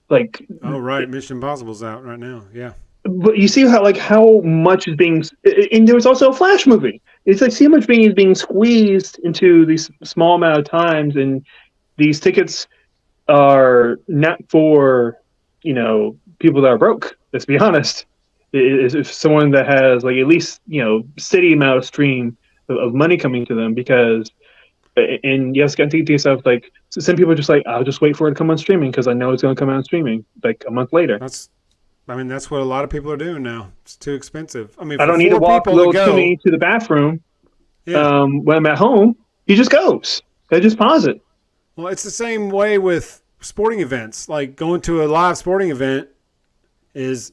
Like,
Oh, right. Mission Impossible's out right now. Yeah.
but you see how much is being, and there was also a Flash movie. It's like, see how much being is being squeezed into these small amount of times, and these tickets are not for people that are broke. Let's be honest. If someone that has like at least steady amount of stream of money coming to them, because and yes, got to think to yourself, like, some people are just like, I'll just wait for it to come on streaming because I know it's going to come out on streaming like a month later.
That's what a lot of people are doing now. It's too expensive. I mean,
I
for
don't need to
4
walk
people to
little
go.
Timmy to the bathroom.
Yeah.
When I'm at home, he just goes. They just pause it.
Well, it's the same way with sporting events. Like going to a live sporting event is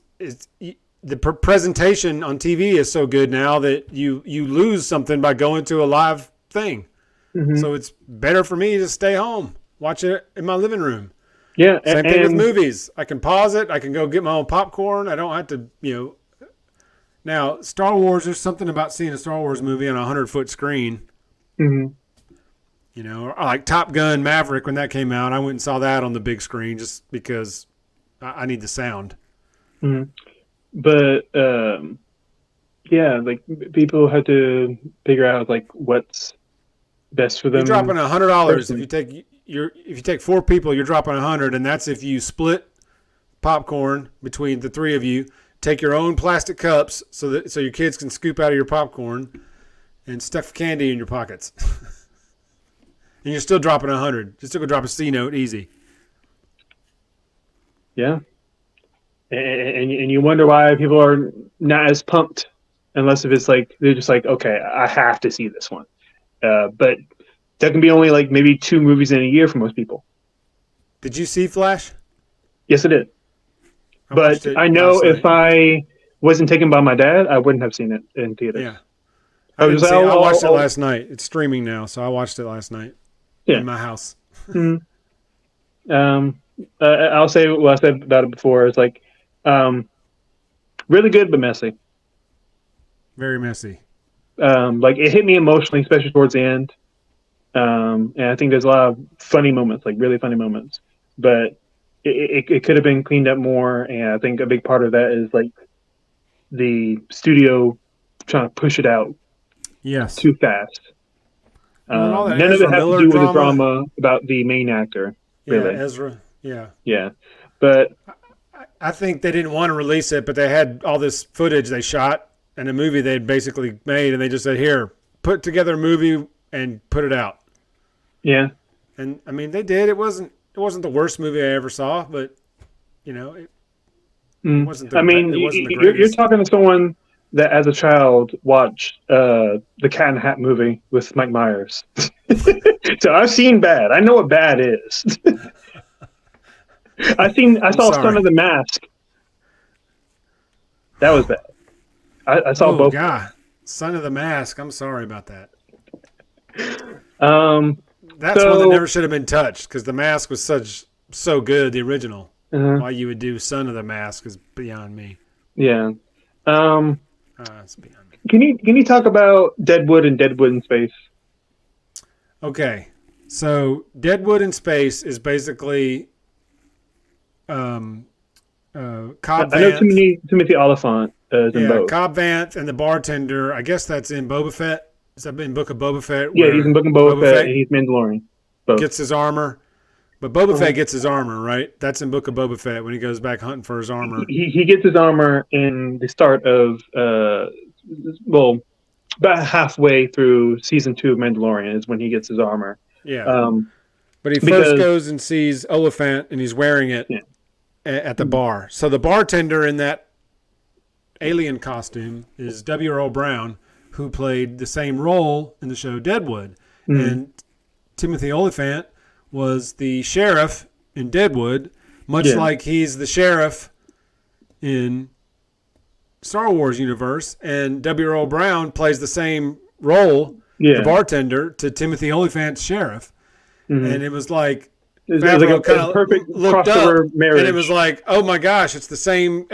the presentation on TV is so good now that you lose something by going to a live thing.
Mm-hmm.
So it's better for me to stay home, watch it in my living room.
Yeah,
Same thing with movies. I can pause it. I can go get my own popcorn. I don't have to, Now, Star Wars, there's something about seeing a Star Wars movie on a 100-foot screen.
Mm-hmm.
Or like Top Gun Maverick when that came out. I went and saw that on the big screen just because I need the sound.
Mm-hmm. But yeah, like people had to figure out like what's best for them.
You're dropping $100 if you take 4 people. You're dropping 100, and that's if you split popcorn between the 3 of you. Take your own plastic cups so your kids can scoop out of your popcorn, and stuff candy in your pockets. And you're still dropping 100. You're still gonna drop a C note easy.
Yeah, and you wonder why people are not as pumped, unless if it's like they're just like, okay, I have to see this one. But that can be only like maybe 2 movies in a year for most people.
Did you see Flash?
Yes, it did.
watched
But
it
I know
last
if
night.
I wasn't taken by my dad, I wouldn't have seen it in theaters.
Yeah.
I was just like,
I watched it last night. It's streaming now, so I watched it last night in my house.
Mhm. I'll say what I said about it before. It's like really good but messy.
Very messy.
Like it hit me emotionally, especially towards the end. And I think there's a lot of funny moments, like really funny moments, but it could have been cleaned up more. And I think a big part of that is like the studio trying to push it out
Yes.
too fast.
Well, and all that
None of it
Ezra
has to
Miller
do with the
drama.
drama about the main actor,
Yeah,
really.
Ezra. Yeah.
Yeah, but
I think they didn't want to release it, but they had all this footage they shot and a movie they'd basically made, and they just said, "Here, put together a movie and put it out."
yeah,
And I mean, they did. It wasn't the worst movie I ever saw, but it wasn't
I mean,
it wasn't the
you're
greatest.
talking to someone that, as a child, watched the Cat in the Hat movie with Mike Myers. So I've seen bad. I know what bad is. I
I'm
saw Son
sorry.
of the Mask. That was bad. I saw
Oh
both.
God, Son of the Mask. I'm sorry about that.
Um,
That's one that
so
never should have been touched because the Mask was so good, the original.
uh,
Why you would do Son of the Mask is beyond me.
yeah. Um,
It's beyond me.
can you talk about Deadwood and Deadwood in Space?
Okay, so Deadwood in Space is basically um, Cobb
I know
Vanth.
Timothy Oliphant is in
Yeah,
both.
Cobb Vanth and the bartender. I guess that's in Boba Fett. Is that in Book of Boba Fett
Yeah, he's in
where
Book of Boba
Boba
Fett and
Fett
he's Mandalorian. Both.
gets his armor? But Boba
Uh-huh.
Fett gets his armor, right? That's in Book of Boba Fett when he goes back hunting for his armor.
He gets his armor in the start of well, about halfway through season 2 of Mandalorian is when he gets his armor.
Yeah.
Um,
But he first
because
goes and sees Oliphant and he's wearing it
yeah,
at the bar. So the bartender in that alien costume is W. Earl Brown, who played the same role in the show Deadwood.
mm,
And Timothy Oliphant was the sheriff in Deadwood, much
yeah,
like he's the sheriff in Star Wars universe. And W. Earl Brown plays the same role, the
yeah.
bartender, to Timothy Oliphant's sheriff.
Mm-hmm.
And it was like
It's like
Favreau kind
a
of
perfect
looked up,
crossover
and it was
marriage.
like, oh my gosh, it's the same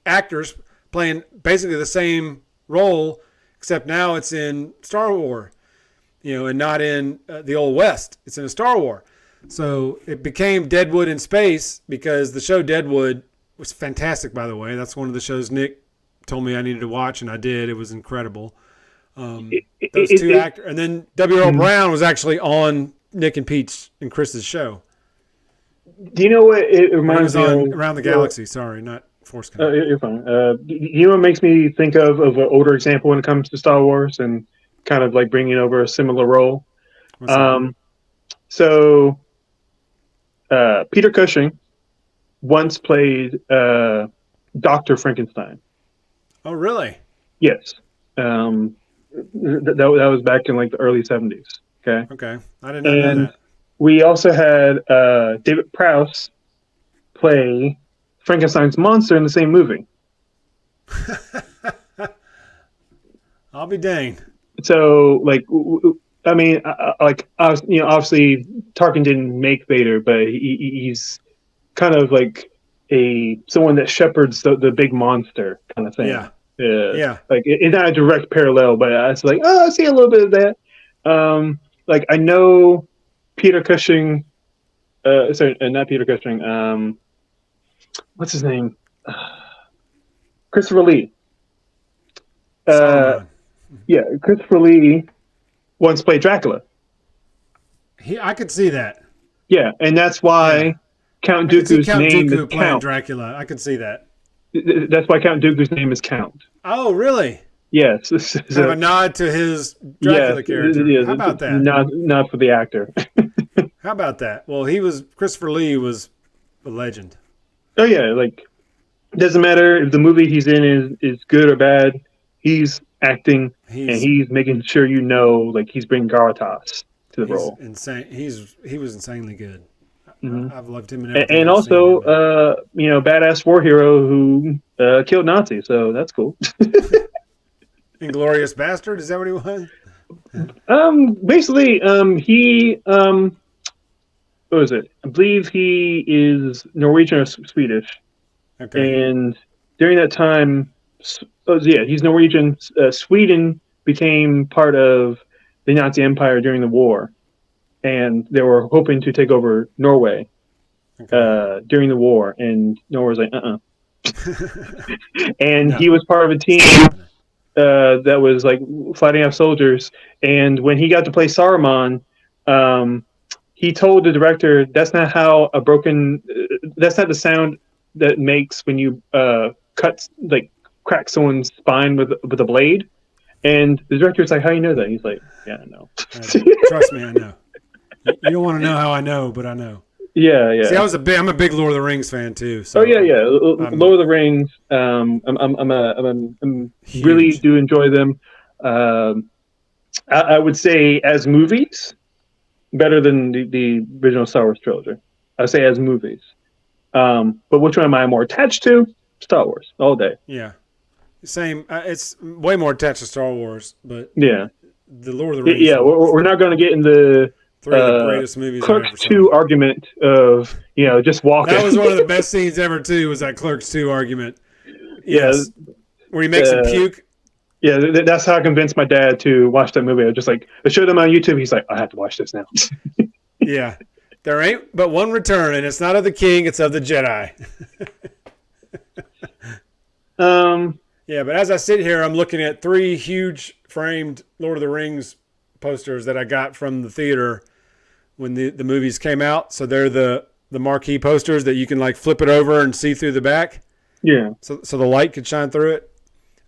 actors playing basically the same role, except now it's in Star Wars, and not in the Old West. It's in a Star Wars. So it became Deadwood in Space because the show Deadwood was fantastic, by the way. That's one of the shows Nick told me I needed to watch, and I did. It was incredible.
It, it,
Those
it,
two
it,
actors. And then W. Earl
mm.
Brown was actually on Nick and Pete's and Chris's show.
Do you know what it
When he
reminds
was
me
on
of?
Around the
Well,
Galaxy, sorry, not Force Connect.
you're fine. You know what makes me think of an older example when it comes to Star Wars and kind of like bringing over a similar role?
What's that?
Um, so Peter Cushing once played Dr. Frankenstein.
Oh, really?
Yes. That was back in like the early 70s. Okay.
Okay. I did not know
And
that.
we also had David Prowse play Frankenstein's monster in the same movie.
I'll be danged.
So, like, I mean, like, obviously, Tarkin didn't make Vader, but he's kind of like someone that shepherds the big monster kind of thing.
Yeah. Yeah.
Like it's not a direct parallel, but it's like, oh, I see a little bit of that. Like I know Peter Cushing, sorry, not Peter Cushing. What's his name? Christopher Lee.
Saruman.
Yeah, Christopher Lee once played Dracula.
I could see that.
Yeah, and that's why
Yeah.
Count
I could see
Dooku's
Count
name is
Dooku playing
Count.
Dracula. I could see that.
That's why Count Dooku's name is Count.
Oh, really?
Yes.
Kind of a nod to his Dracula character.
Yes,
How about that?
Not for the actor.
How about that? Well, Christopher Lee was a legend.
Oh yeah, like doesn't matter if the movie he's in is good or bad. He's acting and
He's
he's making sure like he's bringing gravitas to the
he's
role.
insane. He was insanely good.
Hmm.
I've loved him in everything
And
I've seen
also,
him in.
badass war hero who killed Nazis. So that's cool.
Inglorious Bastard, is that what he was?
Basically, he what was it? I believe he is Norwegian or Swedish.
Okay.
And during that time, he's Norwegian. Sweden became part of the Nazi Empire during the war, and they were hoping to take over Norway
Okay.
during the war, and Norway was like, and
No,
he was part of a
it's
team
not happening.
that was like fighting off soldiers. And when he got to play Saruman, um, he told the director, "That's not how a broken. That's not the sound that makes when you cut like crack someone's spine with a blade." And the director's like, "How do you know that?" He's like, "Yeah, I know."
Trust me, I know. You don't want to know how I know, but I know.
Yeah,
See,
yeah.
I'm a big Lord of the Rings fan too,
Oh
so
yeah, yeah.
I'm
Lord of the Rings. I'm really
huge.
do enjoy them. Um, I would say as movies, better than the original Star Wars trilogy. I would say as movies. But which one am I more attached to? Star Wars all day.
Yeah, same. It's way more attached to Star Wars, but
Yeah,
the Lord of the Rings
yeah.
are
We're not going to get in the
three of the greatest movies I
Clerks
ever saw.
2 argument of just
That
walking.
was one of the best scenes ever too. Was that Clerks 2 argument?
Yeah,
Yes, where he makes him
uh,
puke.
yeah. That's how I convinced my dad to watch that movie. I was just like, I showed him on YouTube. He's like, I have to watch this now.
Yeah, there ain't but one return, and it's not of the king; it's of the Jedi.
um,
Yeah, but as I sit here, I'm looking at three huge framed Lord of the Rings posters that I got from the theater when the movies came out. So they're the marquee posters that you can like flip it over and see through the back.
yeah.
So the light could shine through it.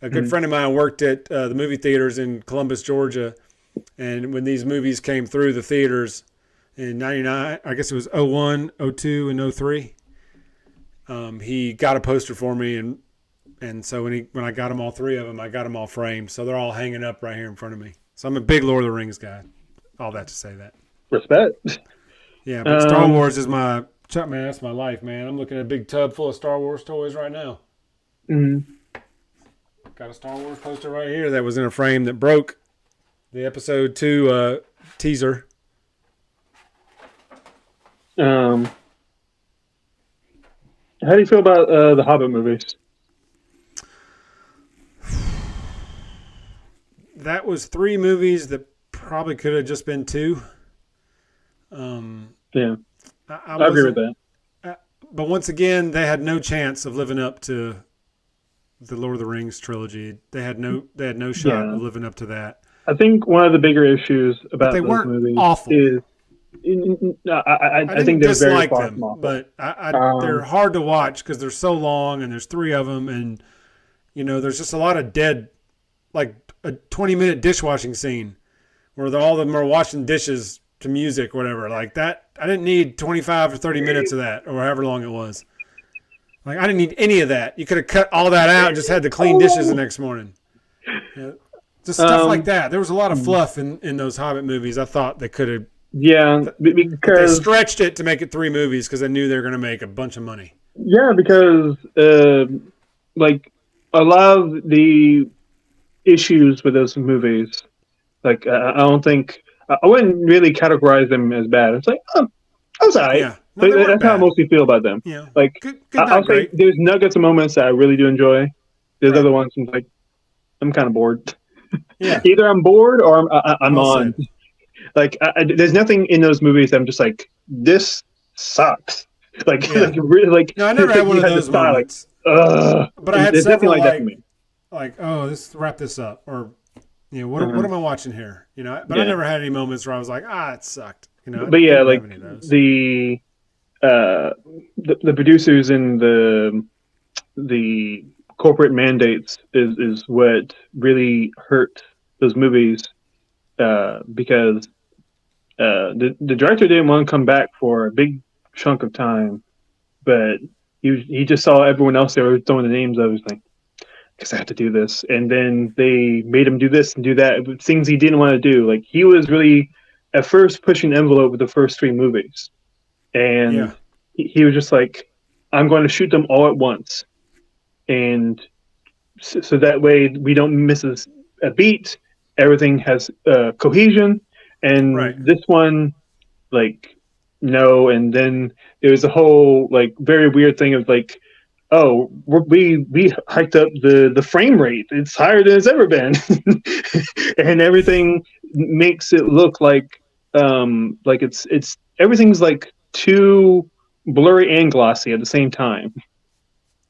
A good
Mhm.
friend of mine worked at the movie theaters in Columbus, Georgia, and when these movies came through the theaters in '99, I guess it was '01, '02, and '03, he got a poster for me, and so when I got them all three of them, I got them all framed, so they're all hanging up right here in front of me. So I'm a big Lord of the Rings guy. All that to say that.
Respect.
Yeah, but Star
Um,
Wars is man. That's my life, man. I'm looking at a big tub full of Star Wars toys right now.
mhm.
Got a Star Wars poster right here that was in a frame that broke. The episode 2 teaser.
um, how do you feel about the Hobbit movies?
That was 3 movies that probably could have just been 2. Um,
Yeah,
I
I agree with
wasn't.
that.
But once again, they had no chance of living up to the Lord of the Rings trilogy. They had no shot
Yeah,
of living up to that.
I think one of the bigger issues
But they
about those
weren't
movies
awful.
is
I
I think
didn't
they're very
dislike
far from
them,
awful.
but they're
Um,
hard to watch because they're so long and there's 3 of them, and there's just a lot of dead, like a 20-minute dishwashing scene where all of them are washing dishes to music, whatever. Like that, I didn't need 25 or 30 minutes of that, or however long it was. Like I didn't need any of that. You could have cut all that out and just had to clean dishes the next morning. Yeah. Just stuff like
um,
that. There was a lot of fluff in those Hobbit movies. I thought they could have,
yeah,
but they
because
stretched it to make it 3 movies because they knew they were going to make a bunch of money.
yeah, because like a lot of the issues with those movies, like I don't think I wouldn't really categorize them as bad. It's like, oh, I was alright.
Yeah, no, they weren't
That's how I
bad.
mostly feel about them. Like
Good,
I'll
not
say,
great.
there's nuggets of moments that I really do enjoy. There's
Right.
other ones I'm like, I'm kind of bored.
Yeah.
Either I'm bored or I'm
Well
on.
said.
Like there's nothing in those movies that I'm just like, this sucks. Like
Yeah.
like really like
No, I never
it's
had
like
one
you
of
had to
those
stop like
moments, but I
and
had
there's nothing
several
like that for me.
oh, this wrap this up, or what
Uh-huh.
am I watching here? But I
Yeah,
never had any moments where I was like, it sucked. I
but yeah,
didn't have
like
any of those.
uh, the producers and the corporate mandates is what really hurt those movies because the director didn't want to come back for a big chunk of time, but he just saw everyone else they were throwing the names of. He's like, because I have to do this, and then they made him do this and do that, things he didn't want to do. Like he was really at first pushing the envelope with the first 3 movies, and
Yeah.
he was just like, I'm going to shoot them all at once, and so that way we don't miss a beat. Everything has cohesion,
Right.
and this one, like, no. And then there was a whole like very weird thing of like, oh, we hiked up the frame rate. It's higher than it's ever been, and everything makes it look like like it's everything's like too blurry and glossy at the same time.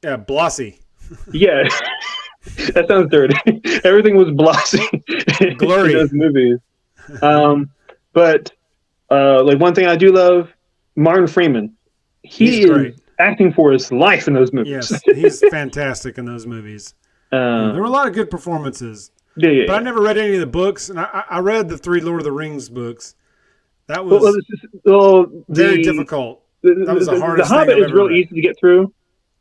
Yeah, Blossy.
Yeah, that sounds dirty. Everything was glossy in those
Glurry.
movies. Um, but like one thing I do love, Martin Freeman.
He's
He is
great.
acting for his life in those movies.
Yes, he's fantastic in those movies. There were a
um,
lot of good performances,
yeah, yeah,
but I
yeah.
never read any of the books, and I read the three Lord of the Rings books. That
Well,
was
well,
very difficult.
the,
That was the
the
hardest thing
Hobbit
I've
is
ever
real
read.
easy to get through.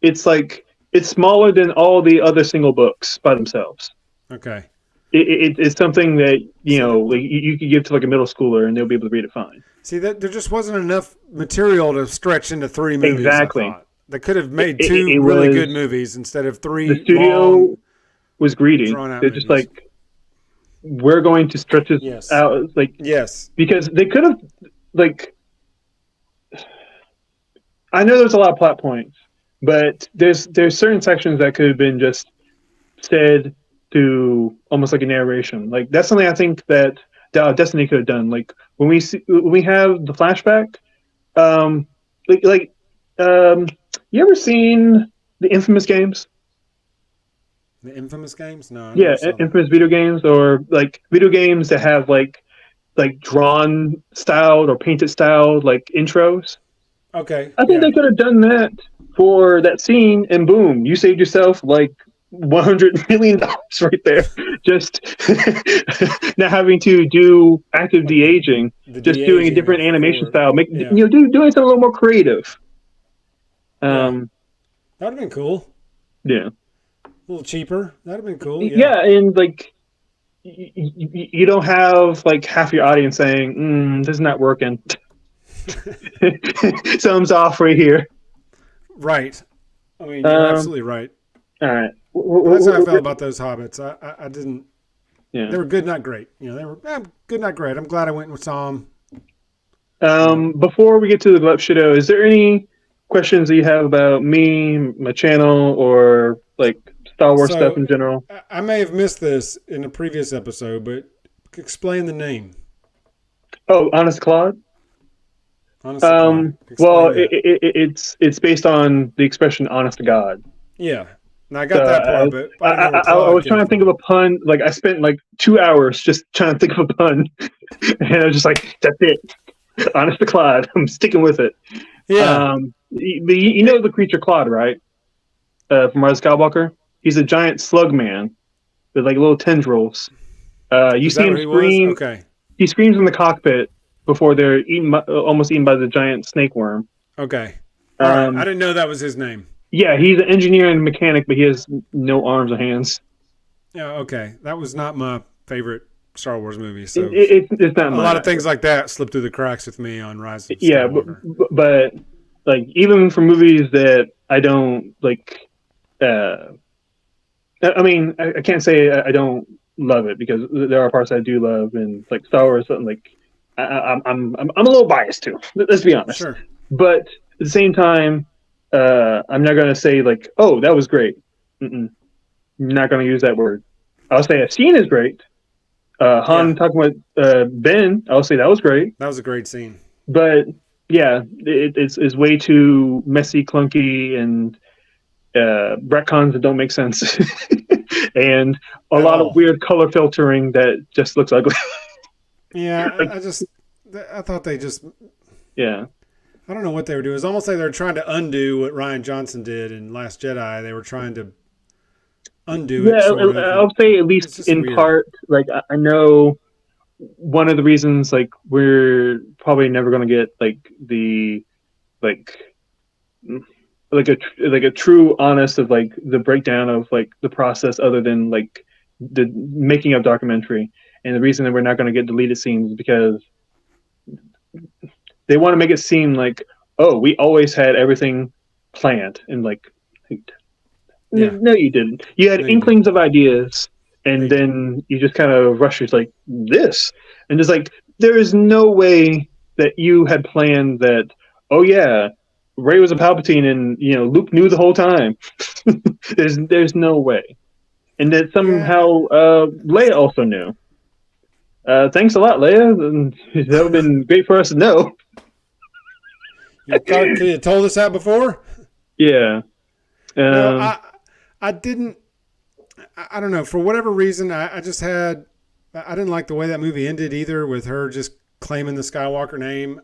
It's like it's smaller than all the other single books by themselves.
Okay,
It's something that
see that.
like you could give to like a middle schooler and they'll be able to read it fine.
See that there just wasn't enough material to stretch into three movies. I
Exactly.
thought they could have made two
It
really
was
good movies instead of
the
three long,
studio was greedy.
drawn out
They're just
movies.
like we're going to stretch this
Yes,
out, like
yes.
because they could have like I know there's a lot of plot points, but there's certain sections that could have been just said to almost like a narration. Like that's something I think that Destiny could have done. Like when we have the flashback, um, like you ever seen the Infamous games?
The Infamous games? No, I never
Yeah,
saw that.
Infamous video games or like video games that have like drawn styled or painted styled like intros.
Okay,
I think
yeah.
they could have done that for that scene, and boom, you saved yourself like $100 million right there. Just not having to do active
Like
de aging,
the
just
de
doing a
aging
different
of
animation
four.
style,
Yeah,
doing something a little more creative.
yeah.
Um,
That would have been cool.
yeah,
A little cheaper. That'd have been cool. Yeah.
yeah, and like you don't have like half your audience saying, "This is not working." Something's off right here.
Right. I mean, you're
Um,
absolutely right.
all right.
But that's how I felt about those hobbits. I didn't.
Yeah.
They were good, not great. You know, they were good, not great. I'm glad I went and saw them.
Before we get to the Glup Shido, is there any questions that you have about me, my channel, or like Star Wars stuff
So
in general?
I may have missed this in a previous episode, but explain the name.
Oh, Honest Claude.
Honest to Claude.
Well,
Explain that.
it's based on the expression "honest to God."
Yeah. Now I
So
got that part, but I didn't know where
I
Claude
was
came
trying to think
from.
of a pun. Like I spent like 2 hours just trying to think of a pun, and I was just like, "That's it, Honest to Claude." I'm sticking with it.
Yeah.
You know the creature Claude, right? From Rise of Skywalker. He's a giant slug man with like little tendrils. You
Is
see
that
him
what he was?
scream.
Okay.
He screams in the cockpit before they're almost eaten by the giant snake worm.
Okay. All right. I
Um,
didn't know that was his name.
yeah, he's an engineer and mechanic, but he has no arms or hands.
Yeah. Okay. That was not my favorite Star Wars movie. So
It's not
a
mine
lot of
either.
things like that slipped through the cracks with me on Rise of
Yeah,
Skywalker.
but like even for movies that I don't like, uh, I mean, I can't say I don't love it because there are parts I do love, and like Star Wars, something like I'm a little biased too. Let's be honest.
Sure.
But at the same time, I'm not gonna say like, oh, that was great. Mm-mm. I'm not gonna use that word. I'll say a scene is great. Han
Yeah.
talking with Ben, I'll say that was great.
That was a great scene.
But yeah, it's way too messy, clunky, and retcons that don't make sense, and a
At
lot of
all.
weird color filtering that just looks ugly.
Yeah.
Like,
I thought they just,
yeah,
I don't know what they were doing. It's almost like they were trying to undo what Ryan Johnson did in Last Jedi. They were trying to undo it,
yeah.
sort of. And
I'll say at
it's
least
just
in
weird.
part. Like I know one of the reasons, like we're probably never gonna get like the like like a true honest of like the breakdown of like the process other than like the making of documentary, and the reason that we're not going to get deleted scenes is because they want to make it seem like, oh, we always had everything planned, and like
Yeah.
no you didn't, you had
No, you didn't.
inklings of ideas,
No,
and
you didn't.
then you just kind of rush it like this, and it's like there is no way that you had planned that, oh yeah, Ray was a Palpatine, and Luke knew the whole time. There's no way, and that
Yeah.
somehow Leia also knew. Thanks a lot, Leia. That would have been great for us to know.
You thought could you have told us that before?
Yeah.
No,
Um,
I didn't. I don't know. For whatever reason, I just had. I didn't like the way that movie ended either, with her just claiming the Skywalker name.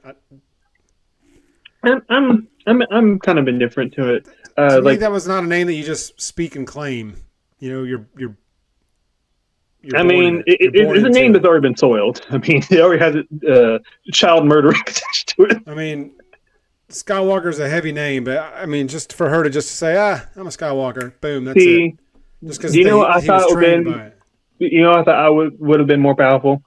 I'm kind of indifferent to it.
To me,
Like,
that was not a name that you just speak and claim. You know, you're
I
born in
mean,
it. You're born
it's a name
into
that's
it.
already been soiled. I mean, it already has child murder attached to it.
I mean, Skywalker's a heavy name, but I mean, just for her to just say, I'm a Skywalker, boom, that's it.
See,
Just
do
because
you know what I
he was
thought would
trained
been?
by it.
You know, I thought I would have been more powerful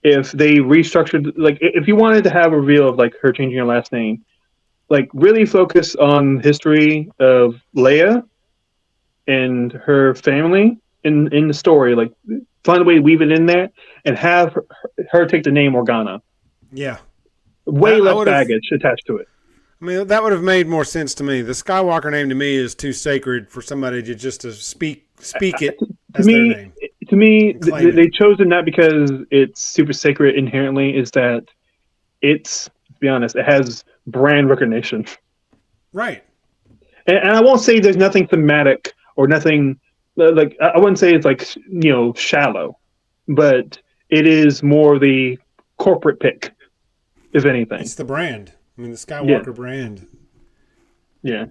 if they restructured. Like, if you wanted to have a reveal of like her changing her last name, like really focus on history of Leia and her family in the story. Like, find a way to weave it in there and have her take the name Organa.
Yeah,
Way
that I
less
would have.
baggage attached to it.
I mean, that would have made more sense to me. The Skywalker name to me is too sacred for somebody to just to speak it
To
as their
me,
name and claim it.
they chose it not because it's super sacred inherently. Is that it's, to be honest, it has brand recognition.
Right.
And I won't say there's nothing thematic or nothing like I wouldn't say it's like shallow, but it is more the corporate pick, if anything.
It's the brand. I mean, the
Yeah,
Skywalker brand.
yeah.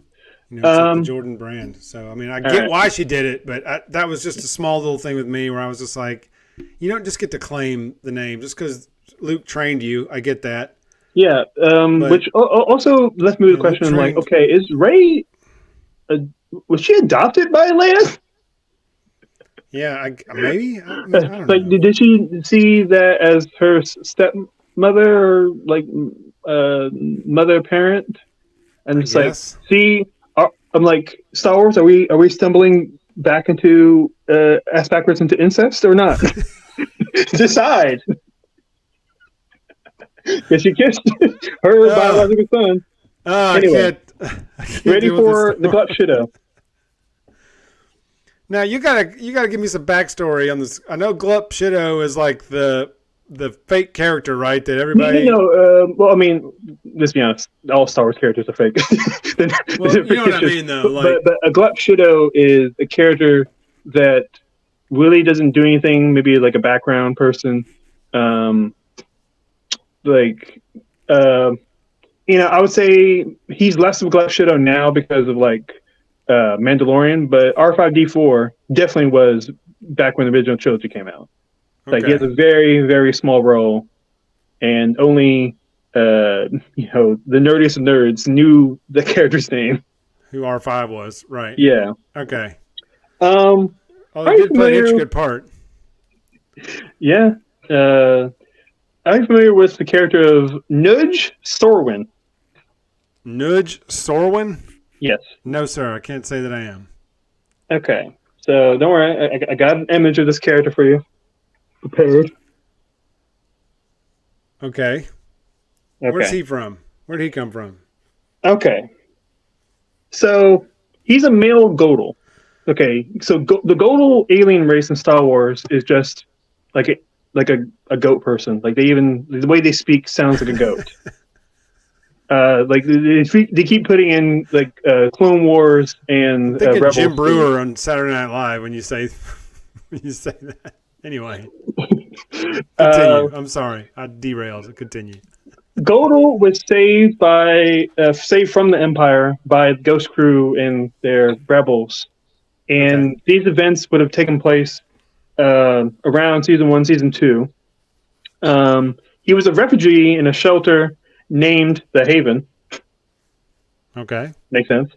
You know, it's like the
Um,
Jordan brand. So, I mean, I
all
get
right.
why she did it, but that was just a small little thing with me where I was just like, you don't just get to claim the name just because Luke trained you. I get that,
Yeah.
but
Which also let's move to the
Luke
question. Like,
trained.
okay, is Ray was she adopted by Leia?
Yeah, maybe. I mean, I don't
Like,
know.
did she see that as her stepmother or like mother parent? And
I
it's like,
guess.
see, I'm like, Star Wars. Are we stumbling back into ass backwards into incest or not? Decide. Because she kissed her
Uh,
biological son.
I
Anyway,
can't. I can't
ready
deal with this
for the
story.
glut shido.
Now you gotta give me some backstory on this. I know Glup Shido is like the fake character, right? That everybody.
Well, I mean, let's be honest. All Star Wars characters are fake.
Well,
They're
you know what I
fictitious.
mean, though.
But a glut shido is a character that really doesn't do anything. Maybe like a background person. Um, like uh, I would say he's less of a Glut Shadow now because of like Mandalorian, but R5D4 definitely was back when the original trilogy came out. Like he has
Okay.
a very very small role, and only the nerdiest of nerds knew the character's name.
Who R5 was, right?
Yeah.
Okay.
Um.
Oh, he
Are you
did play an
familiar?
intricate part.
Yeah. Uh. Are you familiar with the character of Nudge Sorwin?
Nudge Sorwin?
Yes.
No, sir. I can't say that I am.
Okay. So don't worry. I got an image of this character for you prepared.
Okay. Where's
Okay.
he from? Where'd he come from?
Okay. So he's a male Godel. Okay. So the Godel alien race in Star Wars is just like a goat person. Like the way they speak sounds like a goat. Like they keep putting in like Clone Wars
I'm
and
thinking Jim
Rebels.
Brewer on Saturday Night Live when you say when you say that. Anyway,
Uh,
continue. I'm sorry. I derailed. Continue.
Godel was saved from the Empire by the Ghost Crew and their rebels,
Okay.
and these events would have taken place around season one, season two. He was a refugee in a shelter named the Haven.
Okay.
Makes sense.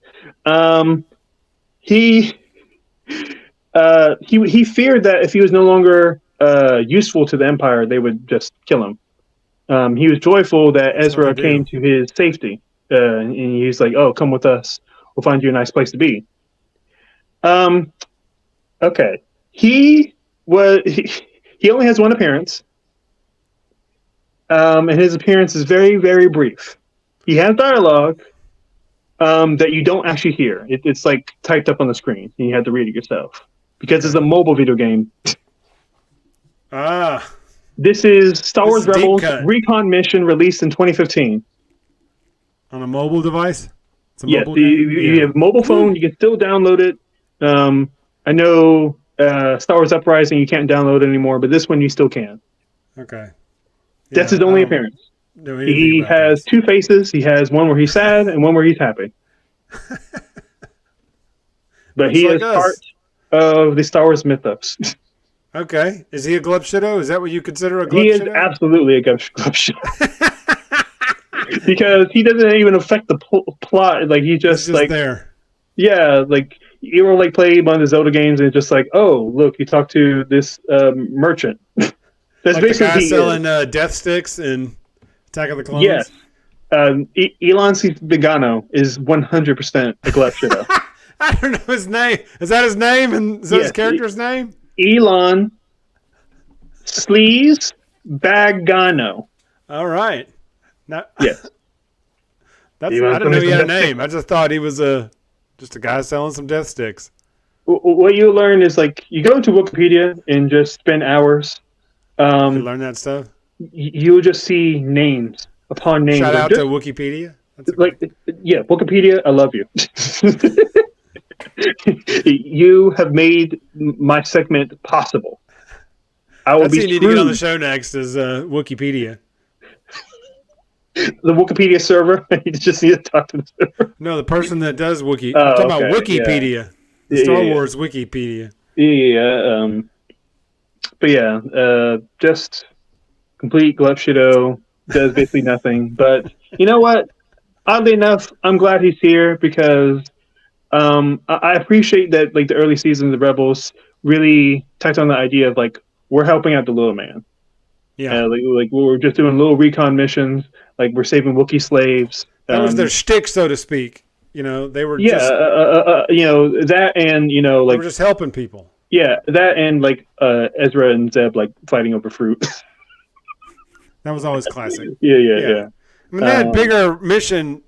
Um, he he feared that if he was no longer useful to the Empire, they would just kill him. He was joyful that
That's how they
Ezra
do.
came to his safety, and he's like, "Oh, come with us. We'll find you a nice place to be." Um, okay. He was he only has one appearance, and his appearance is very very brief. He has dialogue that you don't actually hear. It's like typed up on the screen, and you have to read it yourself because it's
Okay.
a mobile video game.
Ah.
This is Star
This
Wars
is a deep
Rebels
cut
Recon Mission released in 2015.
on a mobile device. It's a
Yes,
mobile game.
you
Yeah.
have mobile phone. You can still download it. I know Star Wars Uprising you can't download it anymore, but this one you still can.
Okay.
That's his
Yeah, I
only
don't
appearance.
know anything
He
about
has
these.
two faces. He has one where he's sad and one where he's happy. But
Much
he
like
is part
us.
of the Star Wars mythos.
Okay. Is he a glub shido? Is that what you consider a
He
glub
is
shido?
absolutely a Gub because he doesn't even affect the plot. Like he
He's
just
just
like
there.
yeah, like you ever like play one of the Zelda games and it's just like oh look you talk to this merchant. That's
Like the
basically what
guy
he is.
selling death sticks in Attack of the
Yes,
Clones.
Elon C. Vigano is 100% a Gleb Shido.
I don't know his name. Is that his name? And is that his
Yes,
character's name?
Elon Sleaze Bagano.
All right. Not,
Yes.
I
You want
didn't know
something
he
from
had a
Death Stick?
name. I just thought he was just a guy selling some death sticks.
What you learn is like you go into Wikipedia and just spend hours.
You can
Um,
learn that stuff.
you'll just see names upon names
Shout
of
out to
just
Wikipedia. That's a
like
great.
yeah, Wikipedia. I love you. You have made my segment possible. I will
That's
be
who you need to get on the
screwed.
show next is Wikipedia.
The Wikipedia server. You just need to talk to the server.
No, the person that does Wiki. I'm
Oh,
talking about
okay. Yeah.
Wikipedia, the
Yeah.
Star
Yeah.
Wars Wikipedia.
Yeah. Yeah. But yeah, just complete Glepshido does basically nothing. But you know what? Oddly enough, I'm glad he's here because I appreciate that like the early seasons of Rebels really touched on the idea of like we're helping out the little man.
Yeah,
Like we're just doing little recon missions, like we're saving Wookiee slaves.
that was their shtick, so to speak. You know,
Yeah, that and
they were
like
just helping people.
yeah, that and like Ezra and Zeb like fighting over fruit.
That was always classic.
Yeah, yeah,
Yeah.
yeah.
I mean, they had bigger mission,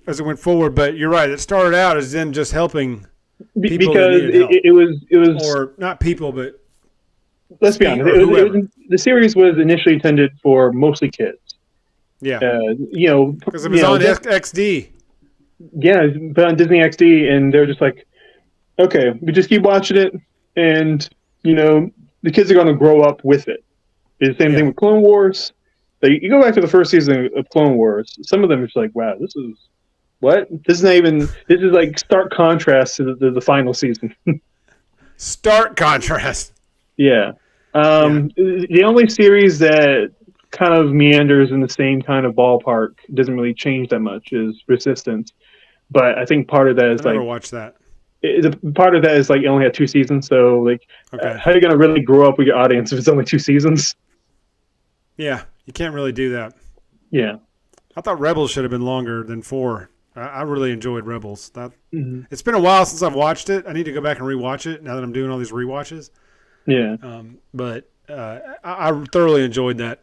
as it went forward. But you're right; it started out as them just helping people that
Because
needed help,
it was
or not people, but
let's be honest,
or whoever.
the series was initially intended for mostly kids.
Yeah, because it was on XD.
Yeah, but on Disney XD, and they're just like, okay, we just keep watching it, and the kids are going to grow up with it. It's the same thing
Yeah,
with Clone Wars. Like, you go back to the first season of Clone Wars, some of them are just like, wow, this is what? This is not even. This is like stark contrast to the final season.
stark contrast.
Yeah.
Yeah,
The only series that kind of meanders in the same kind of ballpark doesn't really change that much is Resistance. But I think part of that
I
is
never
like
watched that.
part of that is like you only had two seasons, so like
Okay.
how are you gonna really grow up with your audience if it's only two seasons?
Yeah, you can't really do that.
Yeah.
I thought Rebels should have been longer than 4. I really enjoyed Rebels.
Mm-hmm.
It's been a while since I've watched it. I need to go back and rewatch it now that I'm doing all these rewatches.
Yeah.
But I thoroughly enjoyed that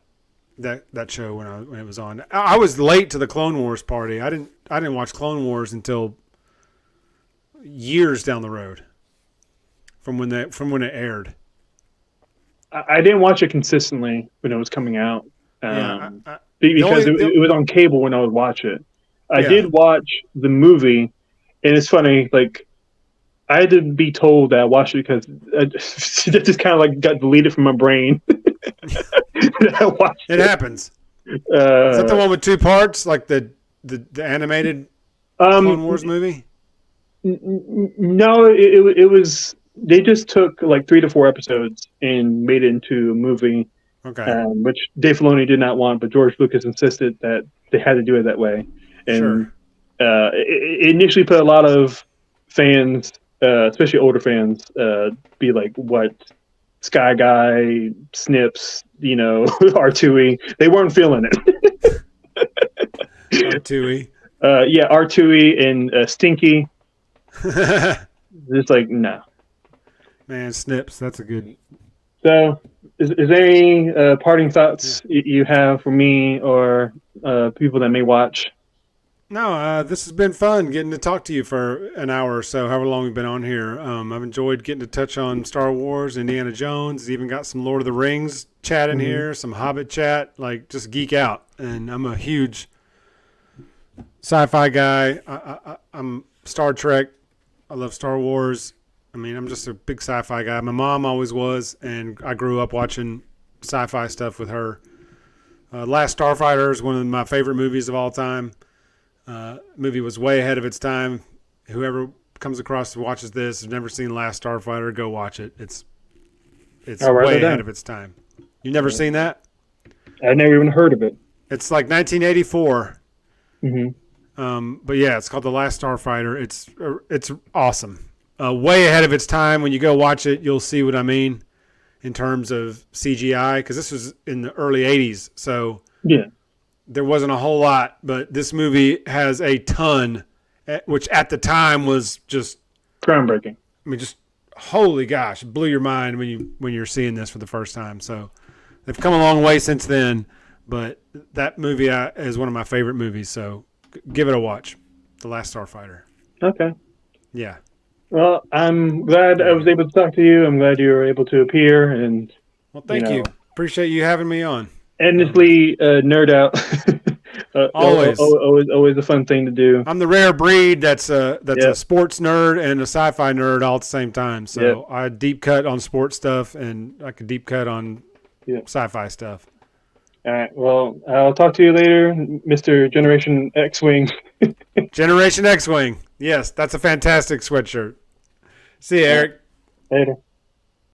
show when it was on. I was late to the Clone Wars party. I didn't watch Clone Wars until years down the road from when it aired.
I didn't watch it consistently when it was coming out.
Yeah,
Because it was on cable when I would watch it. I
Yeah.
did watch the movie, and it's funny. Like I had to be told that I watched it because that just kind of like got deleted from my brain. I watched
it happens. Is that the one with 2 parts, like the animated Clone Wars movie?
No, it was. They just took like 3 to 4 episodes and made it into a movie.
Okay.
Which Dave Filoni did not want, but George Lucas insisted that they had to do it that way. And
Sure.
it initially put a lot of fans, especially older fans, be like, "What? Sky Guy, Snips, R2E." They weren't feeling it.
R2E.
Yeah, R2E and Stinky. It's like, no.
Man, Snips. That's a good.
So, is there any parting thoughts you have for me or people that may watch?
No, this has been fun getting to talk to you for an hour or so, however long we've been on here. I've enjoyed getting to touch on Star Wars, Indiana Jones, even got some Lord of the Rings chat in
Hmm.
here, some Hobbit chat, like just geek out. And I'm a huge sci-fi guy. I'm Star Trek. I love Star Wars. I mean, I'm just a big sci-fi guy. My mom always was, and I grew up watching sci-fi stuff with her. Last Starfighter is one of my favorite movies of all time. Movie was way ahead of its time. Whoever comes across and watches this has never seen Last Starfighter, go watch it. It's
I'll write that
way ahead
down.
of its time. You've never seen that?
I never even heard of it.
It's like 1984.
Hmm.
But yeah, it's called The Last Starfighter. It's awesome. Way ahead of its time. When you go watch it, you'll see what I mean in terms of CGI, because this was in the early 80s. So
Yeah,
there wasn't a whole lot, but this movie has a ton, which at the time was just,
groundbreaking.
I mean, just holy gosh, it blew your mind when you're seeing this for the first time. So they've come a long way since then, but that movie is one of my favorite movies. So give it a watch, The Last Starfighter.
Okay.
Yeah.
Well, I'm glad I
Anyway,
was able to talk to you. I'm glad you were able to appear and,
well,
you
thank
know,
you. Appreciate you having me on.
endlessly nerd out.
Always.
Always a fun thing to do.
I'm the rare breed that's a
Yep.
sports nerd and a sci-fi nerd all at the same time.
Yep.
So I deep cut on sports stuff and I could deep cut on
Yep.
sci-fi stuff.
All right. Well, I'll talk to you later, Mr. Generation X Wing.
Generation X-wing. Yes, that's a fantastic sweatshirt. See you,
All right.
Eric.
Later.